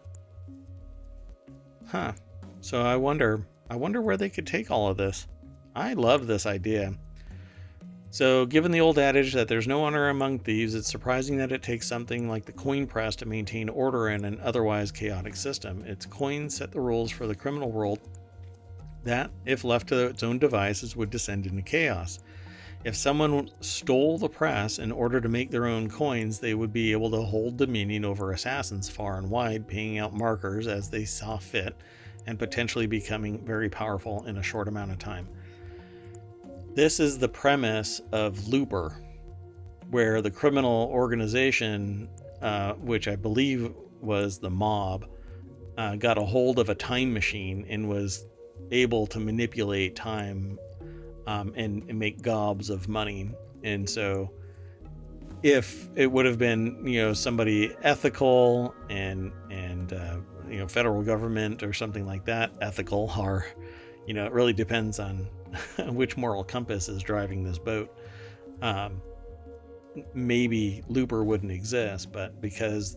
Huh. So I wonder where they could take all of this. I love this idea. So, given the old adage that there's no honor among thieves, it's surprising that it takes something like the coin press to maintain order in an otherwise chaotic system. Its coins set the rules for the criminal world that, if left to its own devices, would descend into chaos. If someone stole the press in order to make their own coins, they would be able to hold dominion over assassins far and wide, paying out markers as they saw fit, and potentially becoming very powerful in a short amount of time. This is the premise of Looper, where the criminal organization, which I believe was the mob, got a hold of a time machine and was able to manipulate time and make gobs of money. And so if it would have been, somebody ethical and federal government or something like that, ethical, or, it really depends on which moral compass is driving this boat. Maybe Looper wouldn't exist, but because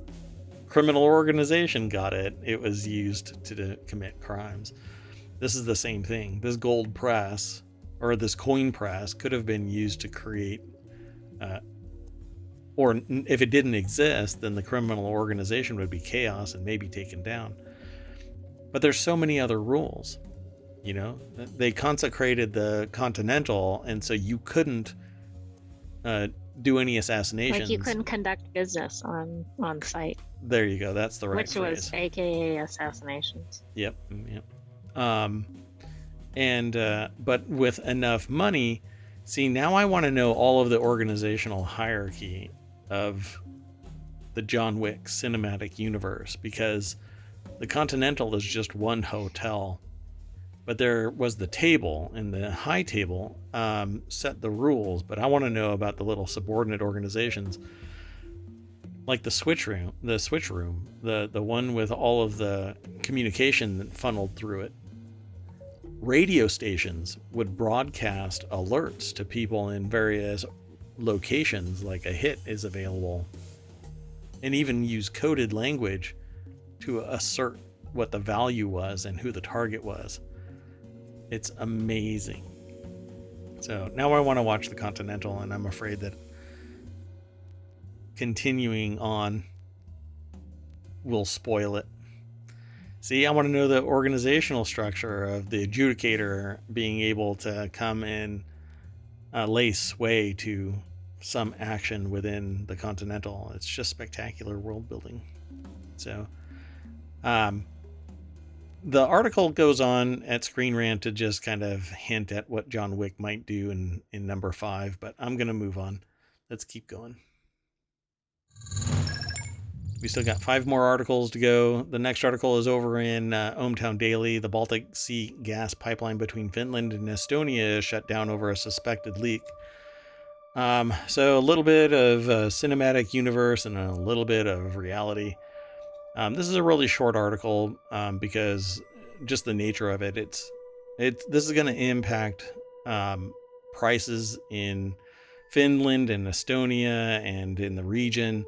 criminal organization got it, it was used to commit crimes. This is the same thing. This gold press, or this coin press, could have been used to create, or if it didn't exist, then the criminal organization would be chaos and maybe taken down. But there's so many other rules. They consecrated the Continental, and so you couldn't do any assassinations. Like you couldn't conduct business on site. There you go. That's the right Which phrase. was AKA assassinations. Yep. But with enough money, see, now I want to know all of the organizational hierarchy of the John Wick cinematic universe, because the Continental is just one hotel. But there was the table, and the high table set the rules. But I want to know about the little subordinate organizations, like the switch room, the one with all of the communication funneled through it. Radio stations would broadcast alerts to people in various locations, like a hit is available, and even use coded language to assert what the value was and who the target was. It's amazing. So now I want to watch the Continental, and I'm afraid that continuing on will spoil it. See, I want to know the organizational structure of the adjudicator being able to come and lay sway to some action within the Continental. It's just spectacular world building. So, the article goes on at Screen Rant to just kind of hint at what John Wick might do in number 5, but I'm going to move on. Let's keep going. We still got 5 more articles to go. The next article is over in ohmTown Daily. The Baltic Sea gas pipeline between Finland and Estonia is shut down over a suspected leak. So a little bit of cinematic universe and a little bit of reality. This is a really short article because just the nature of it. This is going to impact prices in Finland and Estonia and in the region.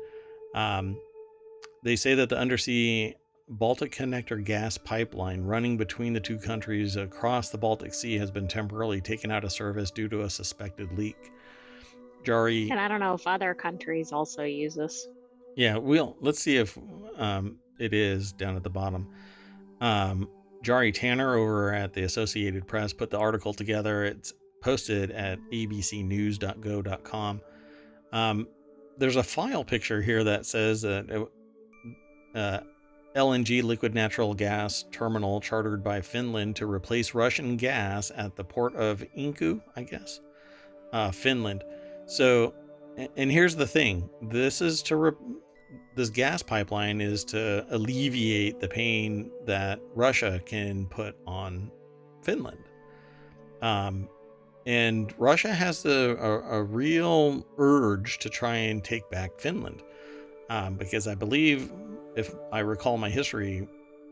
They say that the undersea Baltic Connector gas pipeline running between the two countries across the Baltic Sea has been temporarily taken out of service due to a suspected leak. Jari, and I don't know if other countries also use this. Yeah, let's see if it is down at the bottom. Jari Tanner over at the Associated Press put the article together. It's posted at abcnews.go.com. There's a file picture here that says that LNG liquid natural gas terminal chartered by Finland to replace Russian gas at the port of Inku, I guess, Finland. So, and here's the thing: this is this gas pipeline is to alleviate the pain that Russia can put on Finland. And Russia has a real urge to try and take back Finland, because I believe, if I recall my history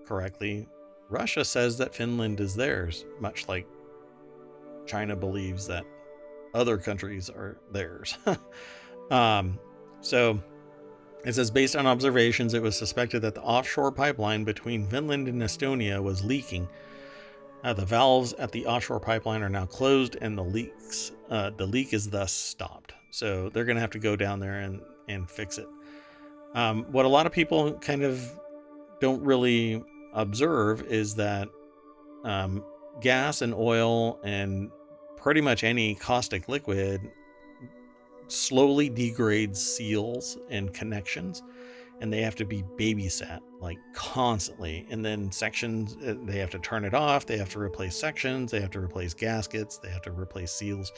correctly, Russia says that Finland is theirs, much like China believes that other countries are theirs. So It says, based on observations, it was suspected that the offshore pipeline between Finland and Estonia was leaking. The valves at the offshore pipeline are now closed, and the leak is thus stopped. So they're going to have to go down there and fix it. What a lot of people kind of don't really observe is that gas and oil and pretty much any caustic liquid slowly degrades seals and connections, and they have to be babysat like constantly. And then sections, they have to turn it off, they have to replace sections, they have to replace gaskets, they have to replace seals.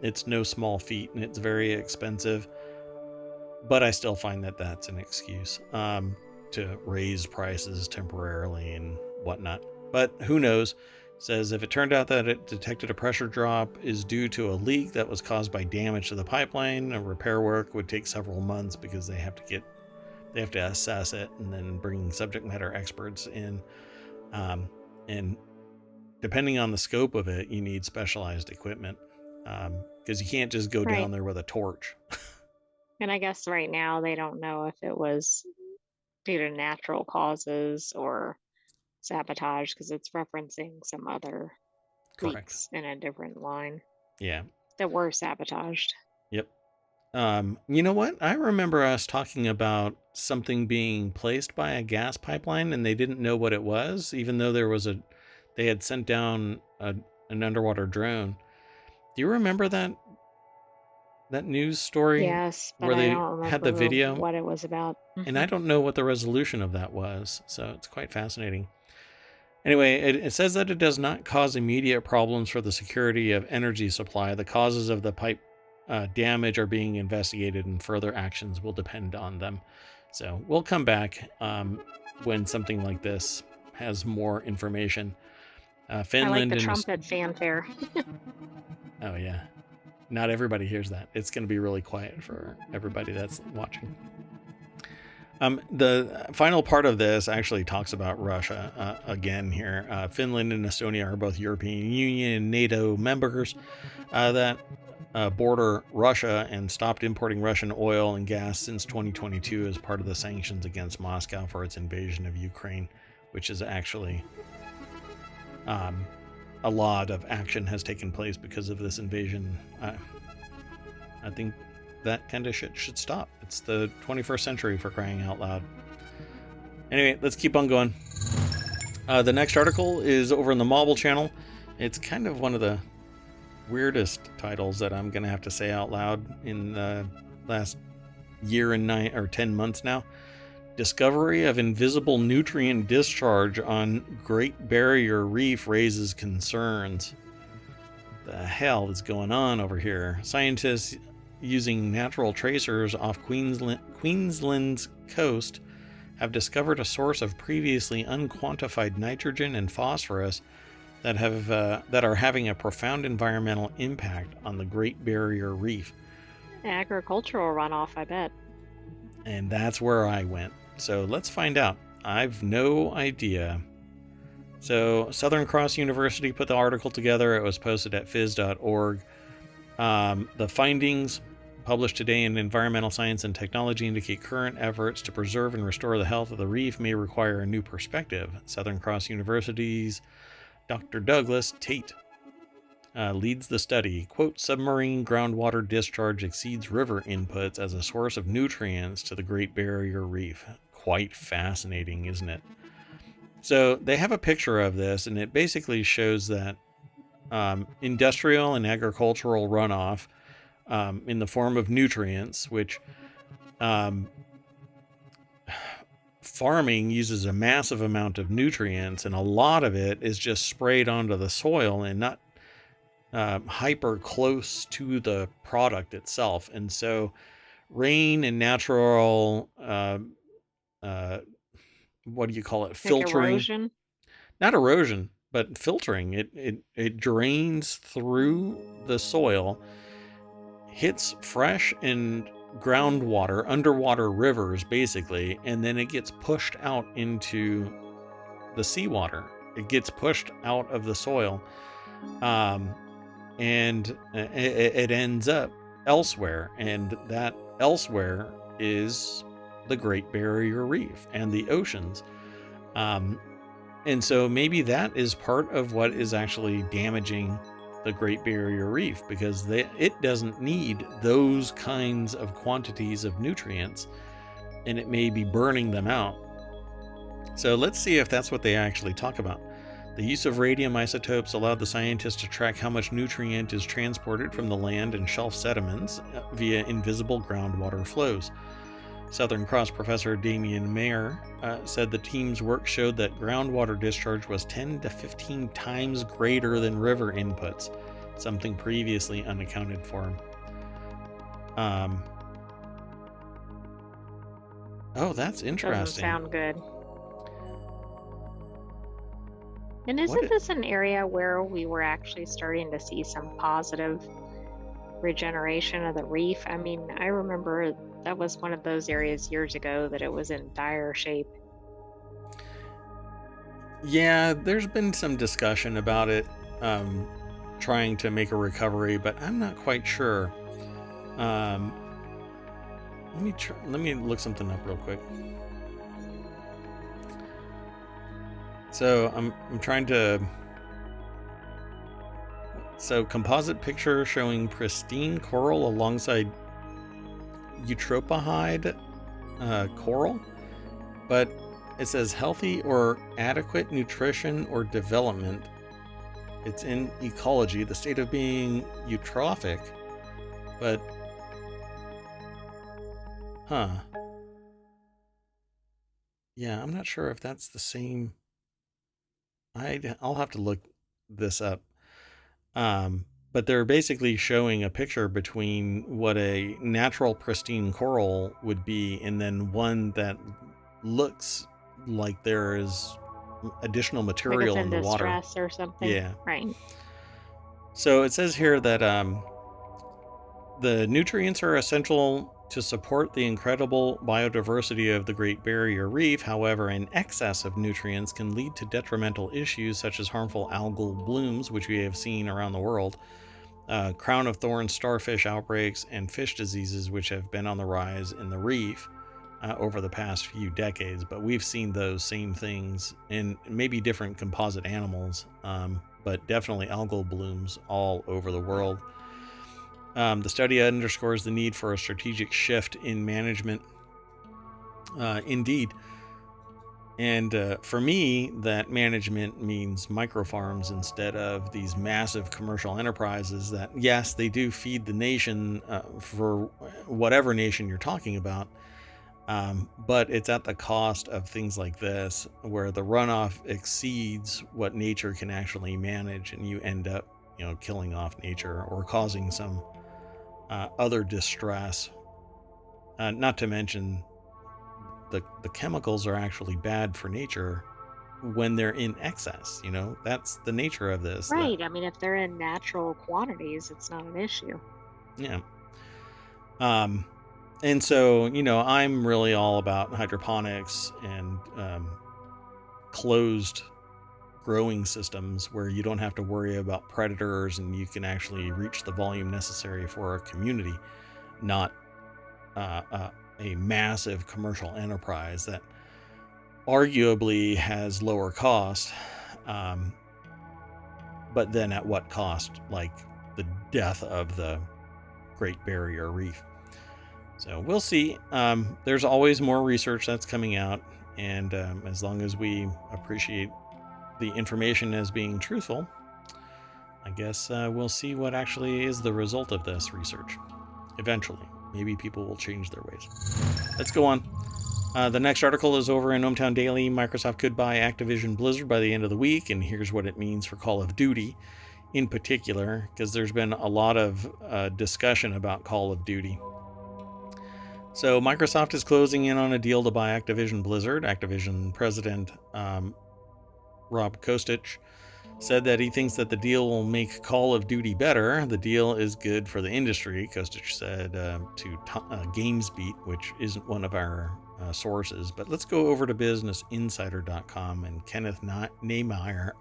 It's no small feat, and it's very expensive, but I still find that that's an excuse to raise prices temporarily and whatnot. But who knows? Says if it turned out that it detected a pressure drop is due to a leak that was caused by damage to the pipeline, repair work would take several months because they have to assess it and then bring subject matter experts in. And depending on the scope of it, you need specialized equipment because you can't just go down there with a torch. And I guess right now they don't know if it was due to natural causes or sabotage, because it's referencing some other leaks in a different line. Yeah. That were sabotaged. Yep. You know what? I remember us talking about something being placed by a gas pipeline and they didn't know what it was, even though they had sent down an underwater drone. Do you remember that news story? Yes, but where I they don't remember had the video, what it was about. And I don't know what the resolution of that was, so it's quite fascinating. Anyway, it says that it does not cause immediate problems for the security of energy supply. The causes of the pipe damage are being investigated, and further actions will depend on them. So we'll come back when something like this has more information. Finland. I like the trumpet fanfare. Oh yeah, not everybody hears that. It's going to be really quiet for everybody that's watching. The final part of this actually talks about Russia again here. Finland and Estonia are both European Union and NATO members that border Russia and stopped importing Russian oil and gas since 2022 as part of the sanctions against Moscow for its invasion of Ukraine, which is actually a lot of action has taken place because of this invasion. I think that kind of shit should stop. It's the 21st century, for crying out loud. Anyway, let's keep on going. The next article is over in the Mobile channel. It's kind of one of the weirdest titles that I'm going to have to say out loud in the last year and 9 or 10 months now. Discovery of invisible nutrient discharge on Great Barrier Reef raises concerns. The hell is going on over here? Scientists using natural tracers off Queensland's coast have discovered a source of previously unquantified nitrogen and phosphorus that are having a profound environmental impact on the Great Barrier Reef. Agricultural runoff, I bet. And that's where I went. So let's find out. I've no idea. So Southern Cross University put the article together. It was posted at phys.org. The findings published today in Environmental Science and Technology indicate current efforts to preserve and restore the health of the reef may require a new perspective. Southern Cross University's Dr. Douglas Tate leads the study. Quote, submarine groundwater discharge exceeds river inputs as a source of nutrients to the Great Barrier Reef. Quite fascinating, isn't it? So they have a picture of this, and it basically shows that industrial and agricultural runoff in the form of nutrients, which farming uses a massive amount of nutrients, and a lot of it is just sprayed onto the soil and not hyper close to the product itself. And so rain and natural what do you call it, filtering, like erosion? Not erosion, but filtering. It drains through the soil, hits fresh and groundwater, underwater rivers basically, and then it gets pushed out into the seawater. It gets pushed out of the soil, and it ends up elsewhere, and that elsewhere is the Great Barrier Reef and the oceans. And so maybe that is part of what is actually damaging the Great Barrier Reef, because it doesn't need those kinds of quantities of nutrients, and it may be burning them out. So let's see if that's what they actually talk about. The use of radium isotopes allowed the scientists to track how much nutrient is transported from the land and shelf sediments via invisible groundwater flows. Southern Cross professor Damian Mayer said the team's work showed that groundwater discharge was 10 to 15 times greater than river inputs, something previously unaccounted for. Oh, that's interesting. Doesn't sound good. And isn't this an area where we were actually starting to see some positive regeneration of the reef? I mean, I remember that was one of those areas years ago that it was in dire shape. Yeah, there's been some discussion about it, trying to make a recovery, but I'm not quite sure. Let me look something up real quick. So I'm trying to. So composite picture showing pristine coral alongside eutropahide coral, but it says healthy or adequate nutrition or development. It's in ecology, the state of being eutrophic, but yeah, I'm not sure if that's the same. I'll have to look this up. But they're basically showing a picture between what a natural pristine coral would be and then one that looks like there is additional material like it's in the water. Distress or something. Yeah. Right. So it says here that the nutrients are essential to support the incredible biodiversity of the Great Barrier Reef. However, an excess of nutrients can lead to detrimental issues such as harmful algal blooms, which we have seen around the world, crown of thorns, starfish outbreaks, and fish diseases, which have been on the rise in the reef over the past few decades. But we've seen those same things in maybe different composite animals, but definitely algal blooms all over the world. The study underscores the need for a strategic shift in management. Indeed. And for me, that management means microfarms instead of these massive commercial enterprises that, yes, they do feed the nation for whatever nation you're talking about. But it's at the cost of things like this, where the runoff exceeds what nature can actually manage, and you end up, killing off nature or causing some other distress. Not to mention the chemicals are actually bad for nature when they're in excess. That's the nature of this. Right. I mean, if they're in natural quantities, it's not an issue. Yeah. And so, I'm really all about hydroponics and closed growing systems where you don't have to worry about predators and you can actually reach the volume necessary for a community, not a massive commercial enterprise that arguably has lower cost, but then at what cost? Like the death of the Great Barrier Reef. So we'll see. There's always more research that's coming out, and as long as we appreciate the information as being truthful, I guess we'll see what actually is the result of this research. Eventually, maybe people will change their ways. Let's go on. The next article is over in ohmTown Daily. Microsoft could buy Activision-Blizzard by the end of the week, and here's what it means for Call of Duty in particular, because there's been a lot of discussion about Call of Duty. So Microsoft is closing in on a deal to buy Activision-Blizzard. Activision president Rob Kostich said that he thinks that the deal will make Call of Duty better. The deal is good for the industry, Kostich said to GamesBeat, which isn't one of our sources. But let's go over to BusinessInsider.com, and Kenneth Nehmeyer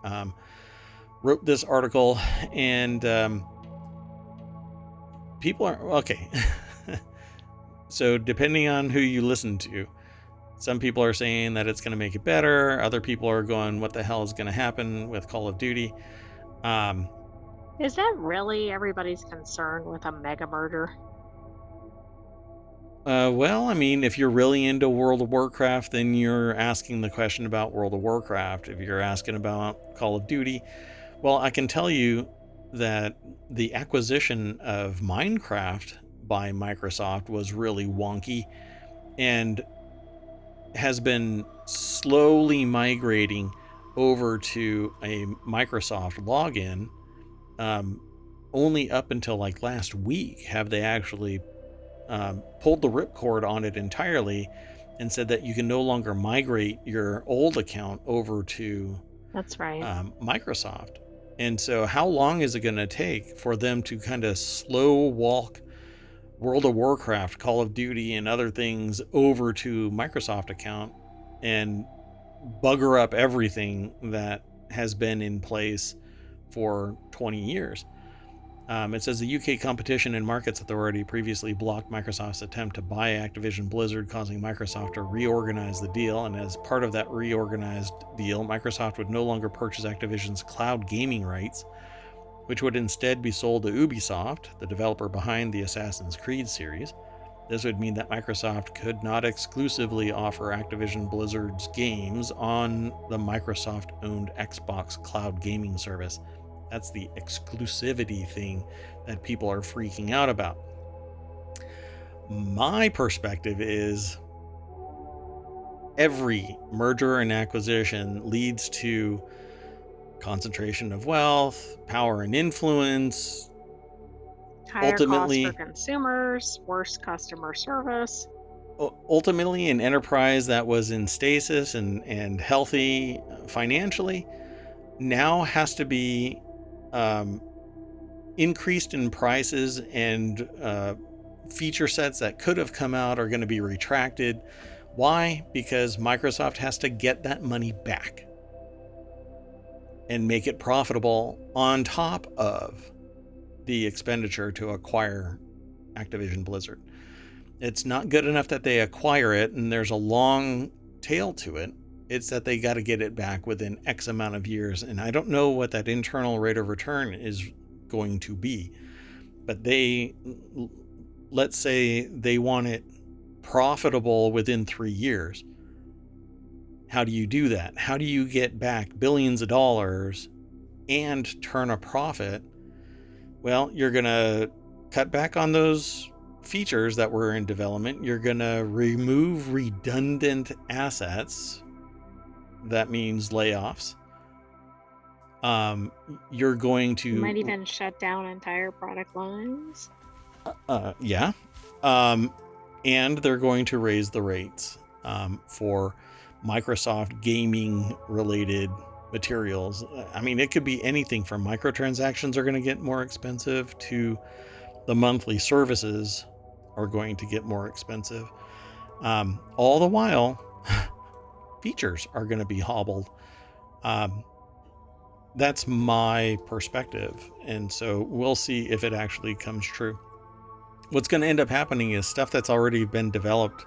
wrote this article, and people are okay. So depending on who you listen to, some people are saying that it's going to make it better. Other people are going, what the hell is going to happen with Call of Duty? Um, Is that really everybody's concern with a mega merger? well, I mean, if you're really into World of Warcraft, then you're asking the question about World of Warcraft. If you're asking about Call of Duty, well, I can tell you that the acquisition of Minecraft by Microsoft was really wonky and has been slowly migrating over to a Microsoft login. Um, Only up until like last week have they actually pulled the ripcord on it entirely and said that you can no longer migrate your old account over to That's right. Microsoft. And so, how long is it going to take for them to kind of slow walk World of Warcraft, Call of Duty, and other things over to Microsoft account and bugger up everything that has been in place for 20 years? It says the UK Competition and Markets Authority previously blocked Microsoft's attempt to buy Activision-Blizzard, causing Microsoft to reorganize the deal. And as part of that reorganized deal, Microsoft would no longer purchase Activision's cloud gaming rights, which would instead be sold to Ubisoft, the developer behind the Assassin's Creed series. This would mean that Microsoft could not exclusively offer Activision Blizzard's games on the Microsoft-owned Xbox cloud gaming service. That's the exclusivity thing that people are freaking out about. My perspective is every merger and acquisition leads to concentration of wealth, power and influence. Higher costs for consumers, worse customer service. Ultimately, an enterprise that was in stasis and healthy financially now has to be increased in prices, and feature sets that could have come out are going to be retracted. Why? Because Microsoft has to get that money back and make it profitable on top of the expenditure to acquire Activision Blizzard. It's not good enough that they acquire it and there's a long tail to it. It's that they got to get it back within X amount of years. And I don't know what that internal rate of return is going to be. But let's say they want it profitable within 3 years. How do you do that? How do you get back billions of dollars and turn a profit? Well, you're going to cut back on those features that were in development. You're going to remove redundant assets. That means layoffs. You're going to... You might even shut down entire product lines. Yeah. And they're going to raise the rates for Microsoft gaming related materials. I mean, it could be anything from microtransactions are going to get more expensive to the monthly services are going to get more expensive. All the while, features are going to be hobbled. That's my perspective. And so we'll see if it actually comes true. What's going to end up happening is stuff that's already been developed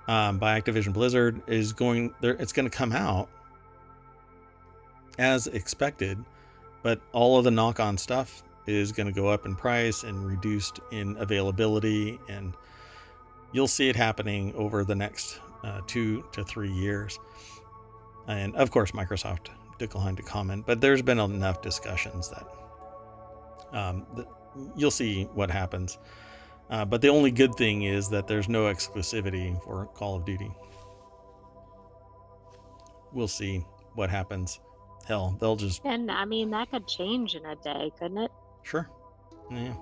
by Activision Blizzard it's going to come out as expected, but all of the knock-on stuff is going to go up in price and reduced in availability, and you'll see it happening over the next 2 to 3 years. And of course, Microsoft declined to comment, but there's been enough discussions that you'll see what happens. But the only good thing is that there's no exclusivity for Call of Duty. We'll see what happens. Hell, they'll just... And I mean, that could change in a day, couldn't it? Sure. Yeah.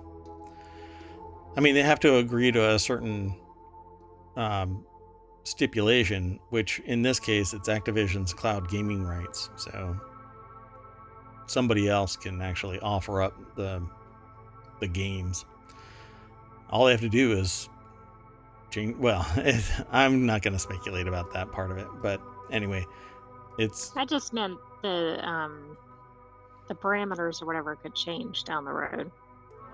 I mean, they have to agree to a certain stipulation, which in this case, it's Activision's cloud gaming rights. So somebody else can actually offer up the games. All they have to do is change. Well, I'm not going to speculate about that part of it, but anyway, I just meant the parameters or whatever could change down the road.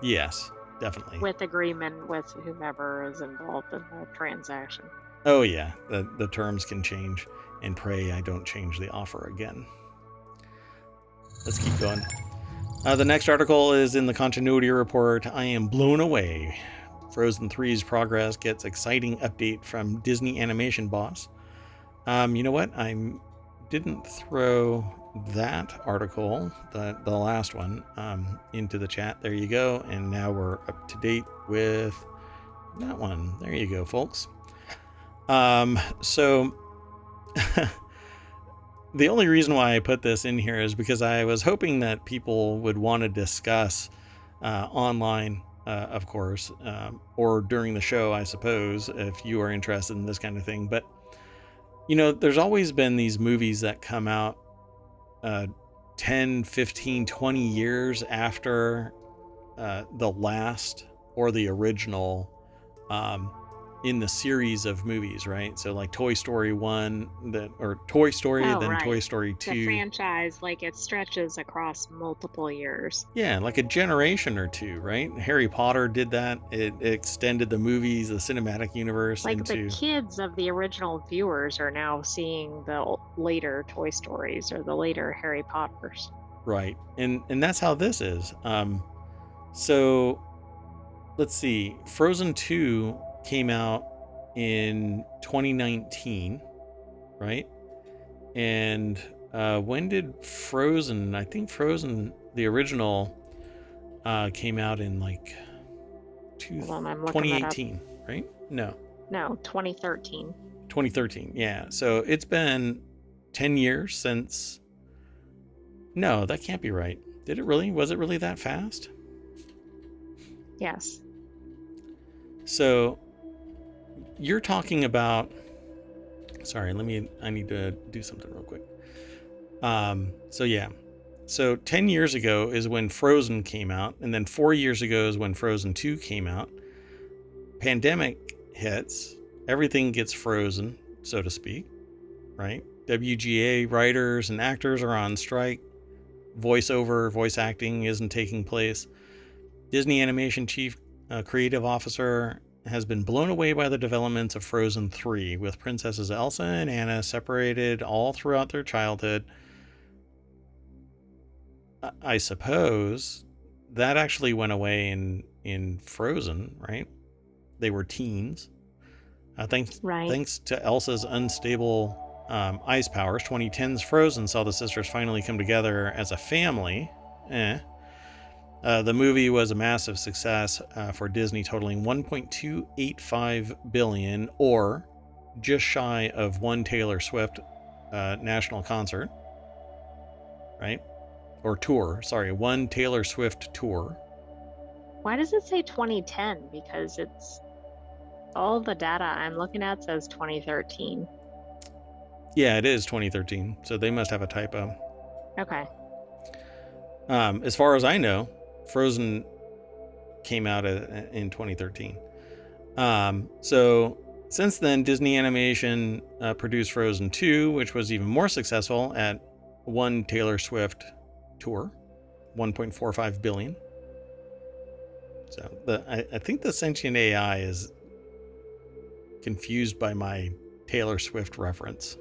Yes. definitely. With agreement with whomever is involved in the transaction. Oh yeah, the terms can change, and pray I don't change the offer again. Let's keep going. The next article is in the continuity report. I am blown away. Frozen 3's progress gets exciting update from Disney animation boss. You know what? I didn't throw that article, the last one, into the chat. There you go. And now we're up to date with that one. There you go, folks. So the only reason why I put this in here is because I was hoping that people would want to discuss online, of course, or during the show, I suppose, if you are interested in this kind of thing. But, you know, there's always been these movies that come out 10, 15, 20 years after the last or the original in the series of movies, right? So like Toy Story 1, or Toy Story, then right. Toy Story 2. The franchise, like, it stretches across multiple years. Yeah, like a generation or two, right? Harry Potter did that. It extended the movies, the cinematic universe Like, into... the kids of the original viewers are now seeing the later Toy Stories or the later Harry Potters. Right. And that's how this is. So let's see. Frozen 2 came out in 2019, right? And when did Frozen, I think Frozen, the original, came out in like 2018, right? No, 2013. 2013, yeah. So it's been 10 years since... No, that can't be right. Did it really? Was it really that fast? Yes. So you're talking about... Sorry, I need to do something real quick. So yeah. So 10 years ago is when Frozen came out, and then 4 years ago is when Frozen 2 came out. Pandemic hits, everything gets frozen, so to speak, right? WGA writers and actors are on strike. Voice acting isn't taking place. Disney Animation Chief Creative Officer has been blown away by the developments of Frozen 3, with Princesses Elsa and Anna separated all throughout their childhood. I suppose that actually went away in Frozen, right? They were teens. Thanks to Elsa's unstable ice powers, 2010's Frozen saw the sisters finally come together as a family. The movie was a massive success for Disney, totaling $1.285 billion, or just shy of one Taylor Swift national concert, right? Or tour, sorry, one Taylor Swift tour. Why does it say 2010? Because it's... all the data I'm looking at says 2013. Yeah, it is 2013, so they must have a typo. Okay. As far as I know, Frozen came out in 2013. So since then, Disney Animation produced Frozen 2, which was even more successful at one Taylor Swift tour, 1.45 billion. So I think the sentient AI is confused by my Taylor Swift reference.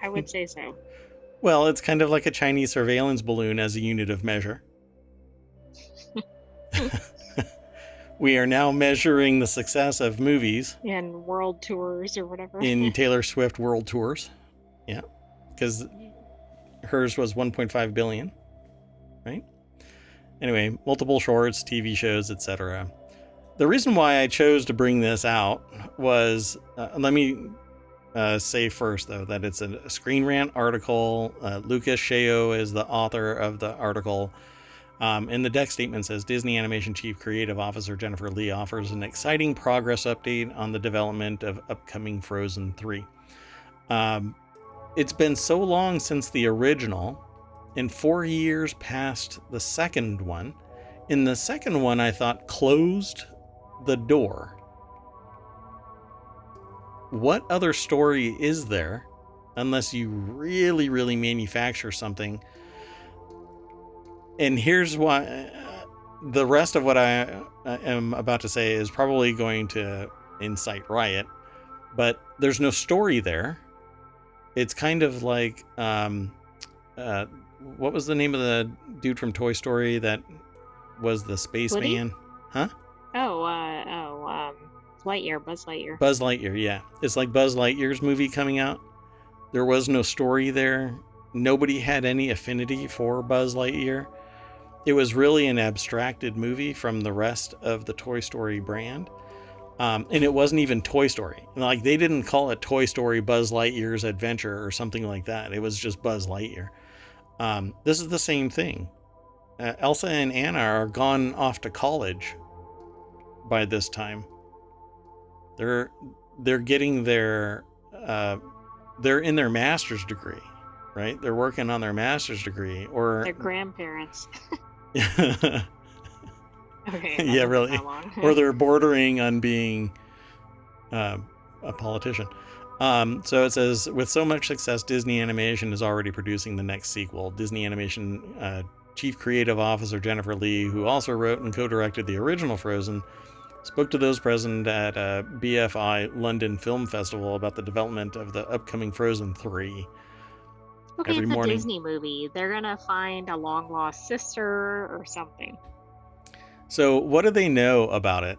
I would say so. Well, it's kind of like a Chinese surveillance balloon as a unit of measure. We are now measuring the success of movies. And world tours or whatever. In Taylor Swift world tours. Yeah. Because hers was 1.5 billion. Right? Anyway, multiple shorts, TV shows, etc. The reason why I chose to bring this out was, let me say first, though, that it's a Screen Rant article. Lucas Sheo is the author of the article. And the deck statement says, Disney Animation Chief Creative Officer Jennifer Lee offers an exciting progress update on the development of upcoming Frozen 3. It's been so long since the original, and 4 years past the second one. In the second one, I thought closed the door. What other story is there, unless you really, really manufacture something? And here's why. the rest of what I am about to say is probably going to incite riot, but there's no story there. It's kind of like, uh, what was the name of the dude from Toy Story that was the Woody? spaceman? Huh? Lightyear, Buzz Lightyear. Buzz Lightyear, yeah. It's like Buzz Lightyear's movie coming out. There was no story there. Nobody had any affinity for Buzz Lightyear. It was really an abstracted movie from the rest of the Toy Story brand. And it wasn't even Toy Story. Like, they didn't call it Toy Story Buzz Lightyear's Adventure or something like that. It was just Buzz Lightyear. This is the same thing. Elsa and Anna are gone off to college by this time. They're getting their they're in their master's degree, right? They're working on their master's degree, or Their grandparents. Okay. Yeah, really. Or they're bordering on being a politician. So it says, with so much success, Disney Animation is already producing the next sequel. Disney Animation Chief Creative Officer Jennifer Lee, who also wrote and co-directed the original Frozen, spoke to those present at BFI London Film Festival about the development of the upcoming Frozen 3. Okay, Every it's morning. a Disney movie. They're gonna find a long lost sister or something. So what do they know about it?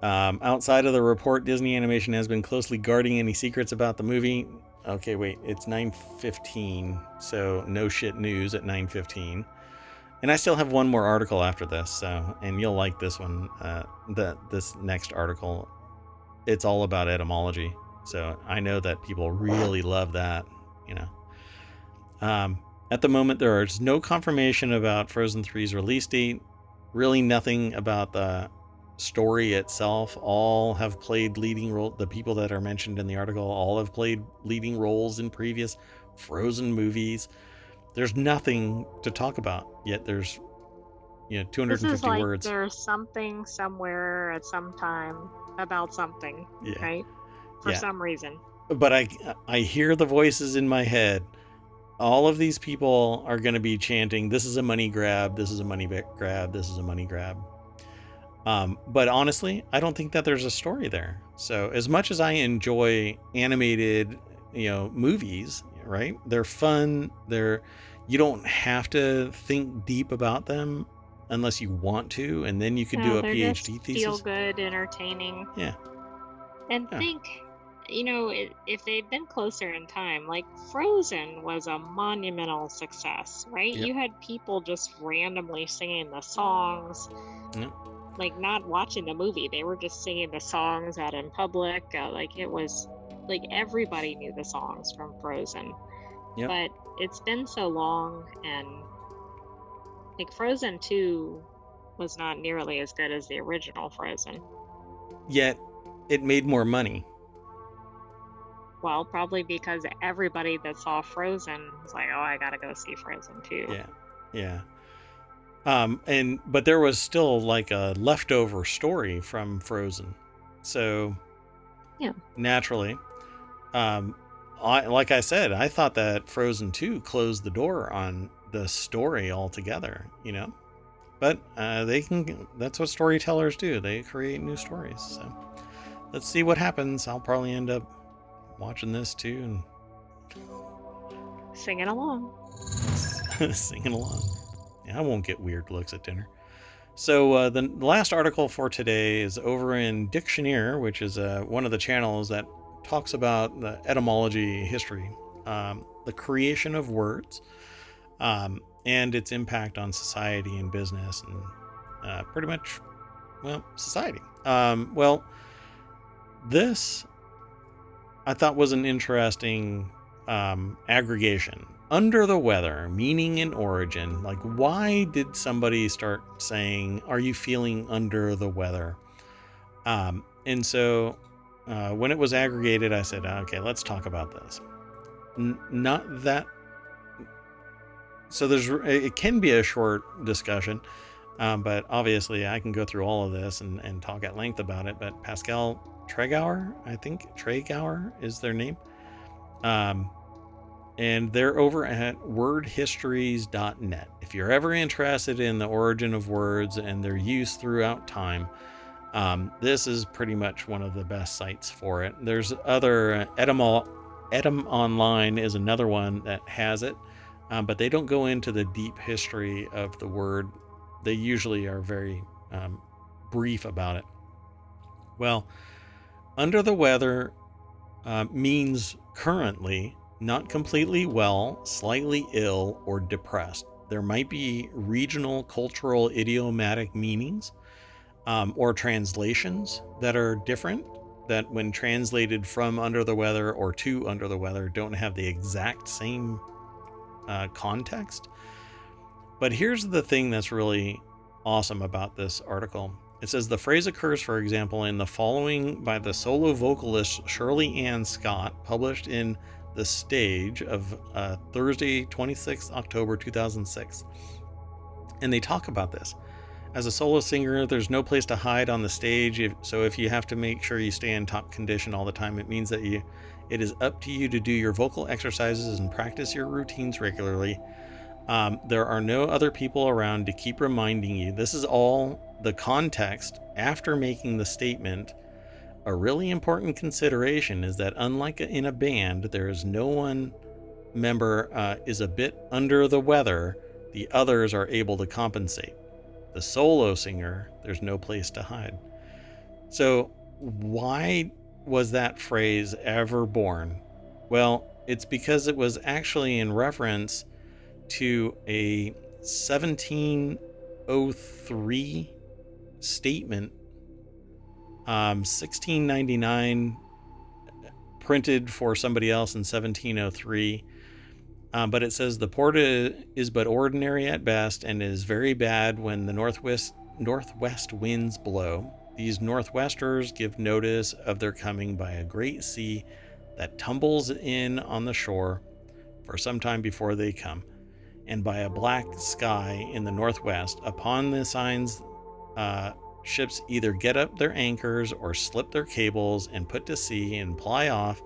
Outside of the report, Disney Animation has been closely guarding any secrets about the movie. Okay, wait, it's 9:15, so no shit news at 9:15. And I still have one more article after this, so, and you'll like this one. This next article, it's all about etymology. So I know that people really love that, you know. At the moment, there is no confirmation about Frozen 3's release date. Really nothing about the story itself. All have played leading role. The people that are mentioned in the article all have played leading roles in previous Frozen movies. There's nothing to talk about yet. There's 250 this is like words. There's something somewhere at some time about something, Yeah. right? For some reason. But I hear the voices in my head. All of these people are going to be chanting, "This is a money grab. This is a money grab. This is a money grab." But honestly, I don't think that there's a story there. So as much as I enjoy animated, movies, right? They're fun. You don't have to think deep about them unless you want to, and then you could do a PhD thesis. Feel good, entertaining. Yeah. And think, if they'd been closer in time, like Frozen was a monumental success, right? Yep. You had people just randomly singing the songs. Yep. Like, not watching the movie, they were just singing the songs out in public. It was like everybody knew the songs from Frozen. Yep. But it's been so long, and like Frozen 2 was not nearly as good as the original Frozen. Yet it made more money. Well, probably because everybody that saw Frozen was like, "Oh, I gotta go see Frozen 2." Yeah. But there was still like a leftover story from Frozen. So yeah, naturally, like I said, I thought that Frozen 2 closed the door on the story altogether, but that's what storytellers do. They create new stories. So let's see what happens. I'll probably end up watching this too and singing along. Singing along. Yeah, I won't get weird looks at dinner. So the last article for today is over in Dictionary, which is one of the channels that talks about the etymology history, the creation of words, and its impact on society and business, and pretty much, society. This I thought was an interesting aggregation. Under the weather, meaning and origin. Like, why did somebody start saying, "Are you feeling under the weather?" And so when it was aggregated, I said, "Okay, let's talk about this." Not that. So it can be a short discussion, but obviously I can go through all of this and talk at length about it. But Pascal Tregauer, I think Tregauer is their name. and they're over at wordhistories.net. If you're ever interested in the origin of words and their use throughout time, this is pretty much one of the best sites for it. There's other Etym Online is another one that has it, but they don't go into the deep history of the word. They usually are very brief about it. Well, under the weather means currently, not completely well, slightly ill, or depressed. There might be regional, cultural, idiomatic meanings or translations that are different, that when translated from under the weather or to under the weather don't have the exact same context. But here's the thing that's really awesome about this article. It says the phrase occurs, for example, in the following by the solo vocalist Shirley Ann Scott, published in The Stage of Thursday, 26th October 2006. And they talk about this. As a solo singer, there's no place to hide on the stage, so if you have to make sure you stay in top condition all the time, it means that it is up to you to do your vocal exercises and practice your routines regularly. There are no other people around to keep reminding you. This is all the context after making the statement. A really important consideration is that unlike in a band, there is no one member is a bit under the weather. The others are able to compensate. The solo singer, there's no place to hide. So why was that phrase ever born? Well, it's because it was actually in reference to a 1703 statement, 1699, printed for somebody else in 1703. But it says the port is but ordinary at best and is very bad when the northwest winds blow. These northwesters give notice of their coming by a great sea that tumbles in on the shore for some time before they come, and by a black sky in the northwest. Upon the signs, ships either get up their anchors or slip their cables and put to sea and ply off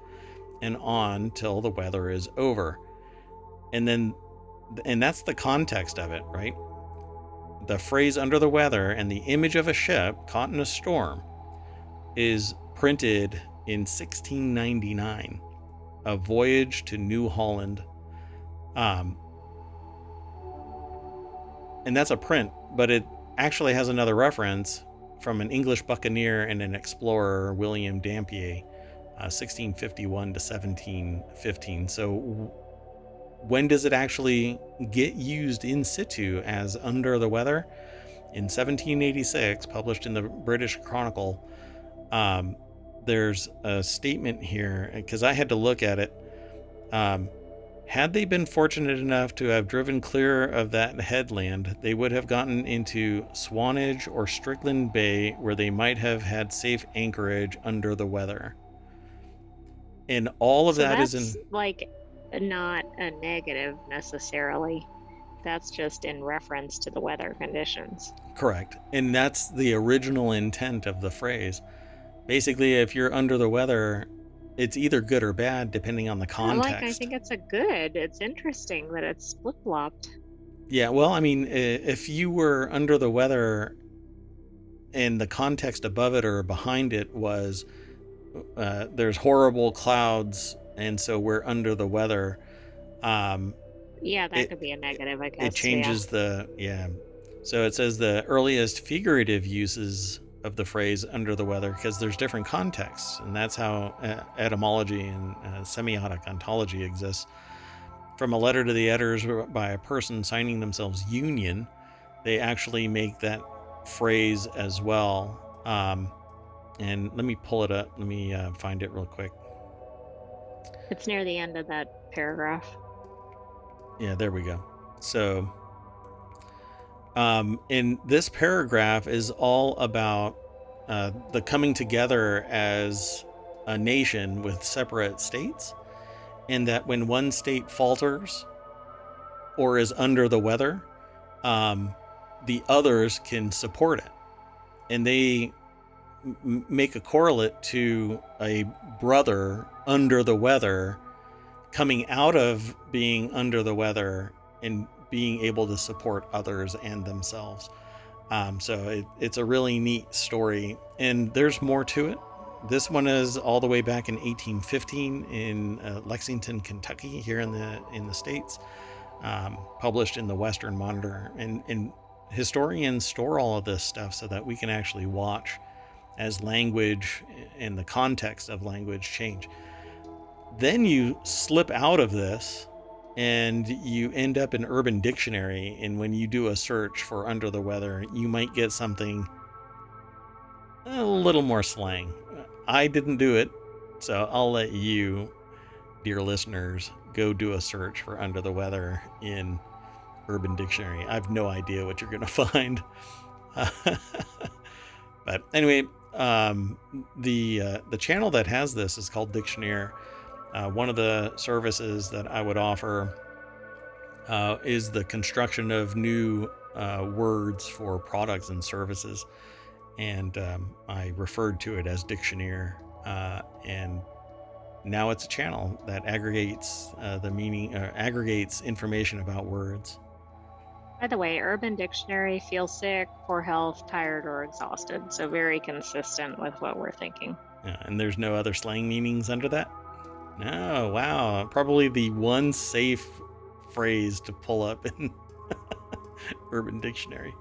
and on till the weather is over. And that's the context of it, right? The phrase under the weather and the image of a ship caught in a storm is printed in 1699, A Voyage to New Holland. And that's a print, but it actually has another reference from an English buccaneer and an explorer, William Dampier, 1651 to 1715. So when does it actually get used in situ as under the weather? In 1786, published in the British Chronicle, there's a statement here, because I had to look at it. Had they been fortunate enough to have driven clear of that headland, they would have gotten into Swanage or Strickland Bay, where they might have had safe anchorage under the weather. And all of that is in... like not a negative necessarily. That's just in reference to the weather conditions. Correct. And that's the original intent of the phrase. Basically, if you're under the weather, it's either good or bad depending on the context. I think it's a good. It's interesting that it's flip-flopped. Yeah, well, I mean, if you were under the weather and the context above it or behind it was there's horrible clouds and so we're under the weather. Yeah, that could be a negative, I guess. It changes So it says the earliest figurative uses of the phrase under the weather, because there's different contexts, and that's how etymology and semiotic ontology exists. From a letter to the editors by a person signing themselves Union, they actually make that phrase as well. And let me pull it up. Let me find it real quick. It's near the end of that paragraph. Yeah, there we go. So, and this paragraph is all about the coming together as a nation with separate states, and that when one state falters or is under the weather, the others can support it. And they make a correlate to a brother under the weather coming out of being under the weather and being able to support others and themselves. So it's a really neat story, and there's more to it. This one is all the way back in 1815 in Lexington, Kentucky, here in the States, published in the Western Monitor. And historians store all of this stuff so that we can actually watch as language and the context of language change. Then you slip out of this and you end up in Urban Dictionary, and when you do a search for under the weather, you might get something a little more slang. I didn't do it, so I'll let you, dear listeners, go do a search for under the weather in Urban Dictionary. I have no idea what you're going to find. But anyway, the channel that has this is called Dictionary. One of the services that I would offer is the construction of new words for products and services. And I referred to it as Dictionary. And now it's a channel that aggregates the meaning, aggregates information about words. By the way, Urban Dictionary, feel sick, poor health, tired, or exhausted. So very consistent with what we're thinking. And there's no other slang meanings under that? No, wow. Probably the one safe phrase to pull up in Urban Dictionary.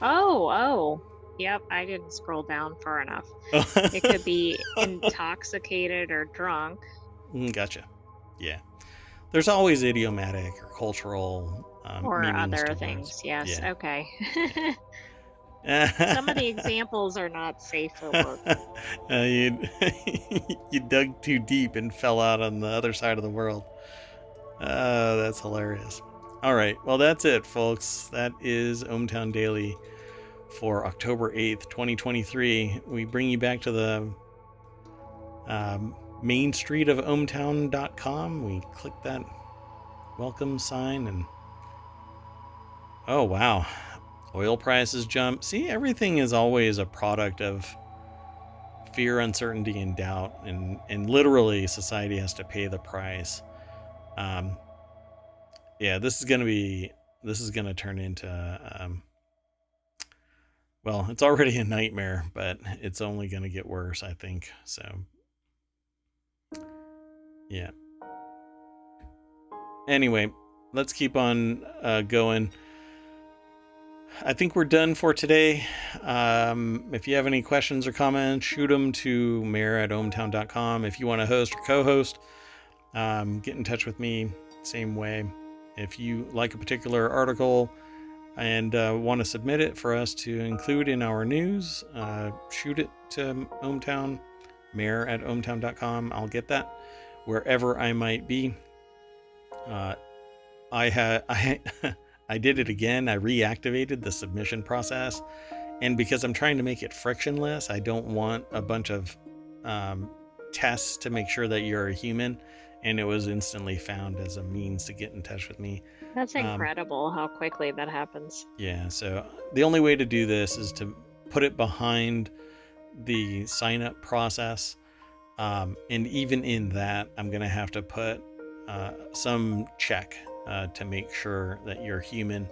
Oh. Yep, I didn't scroll down far enough. It could be intoxicated or drunk. Gotcha. Yeah. There's always idiomatic or cultural or meanings other to things. words. Yes, Yeah. okay. Some of the examples are not safe for work. You dug too deep and fell out on the other side of the world. That's hilarious. All right. Well, that's it, folks. That is ohmTown Daily for October 8th, 2023. We bring you back to the main street of ohmTown.com. We click that welcome sign and oh, wow. Oil prices jump. See, everything is always a product of fear, uncertainty, and doubt. And literally, society has to pay the price. Yeah, this is going to turn into, well, it's already a nightmare, but it's only going to get worse, I think. So, yeah. Anyway, let's keep on going. I think we're done for today. If you have any questions or comments, shoot them to mayor@ohmtown.com. If you want to host or co-host, get in touch with me same way. If you like a particular article and want to submit it for us to include in our news, shoot it to ohmTown, mayor@ohmtown.com. I'll get that wherever I might be. I did it again. I reactivated the submission process. And because I'm trying to make it frictionless, I don't want a bunch of tests to make sure that you're a human. And it was instantly found as a means to get in touch with me. That's incredible how quickly that happens. Yeah, so the only way to do this is to put it behind the sign-up process. And even in that, I'm going to have to put some check to make sure that you're human,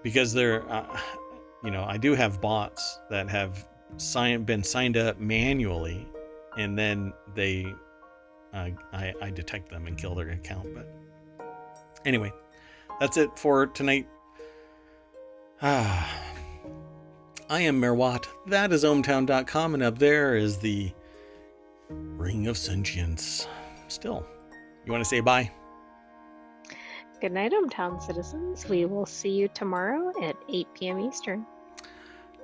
because I do have bots that have been signed up manually, and then I detect them and kill their account. But anyway, that's it for tonight. I am Merwat. That is ohmTown.com, and up there is the Ring of Sentience. Still, you want to say bye? Good night, ohmTown citizens. We will see you tomorrow at 8 p.m. Eastern.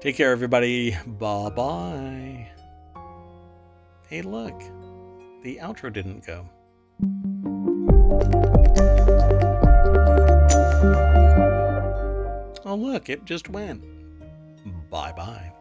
Take care, everybody. Bye-bye. Hey, look. The outro didn't go. Oh, look. It just went. Bye-bye.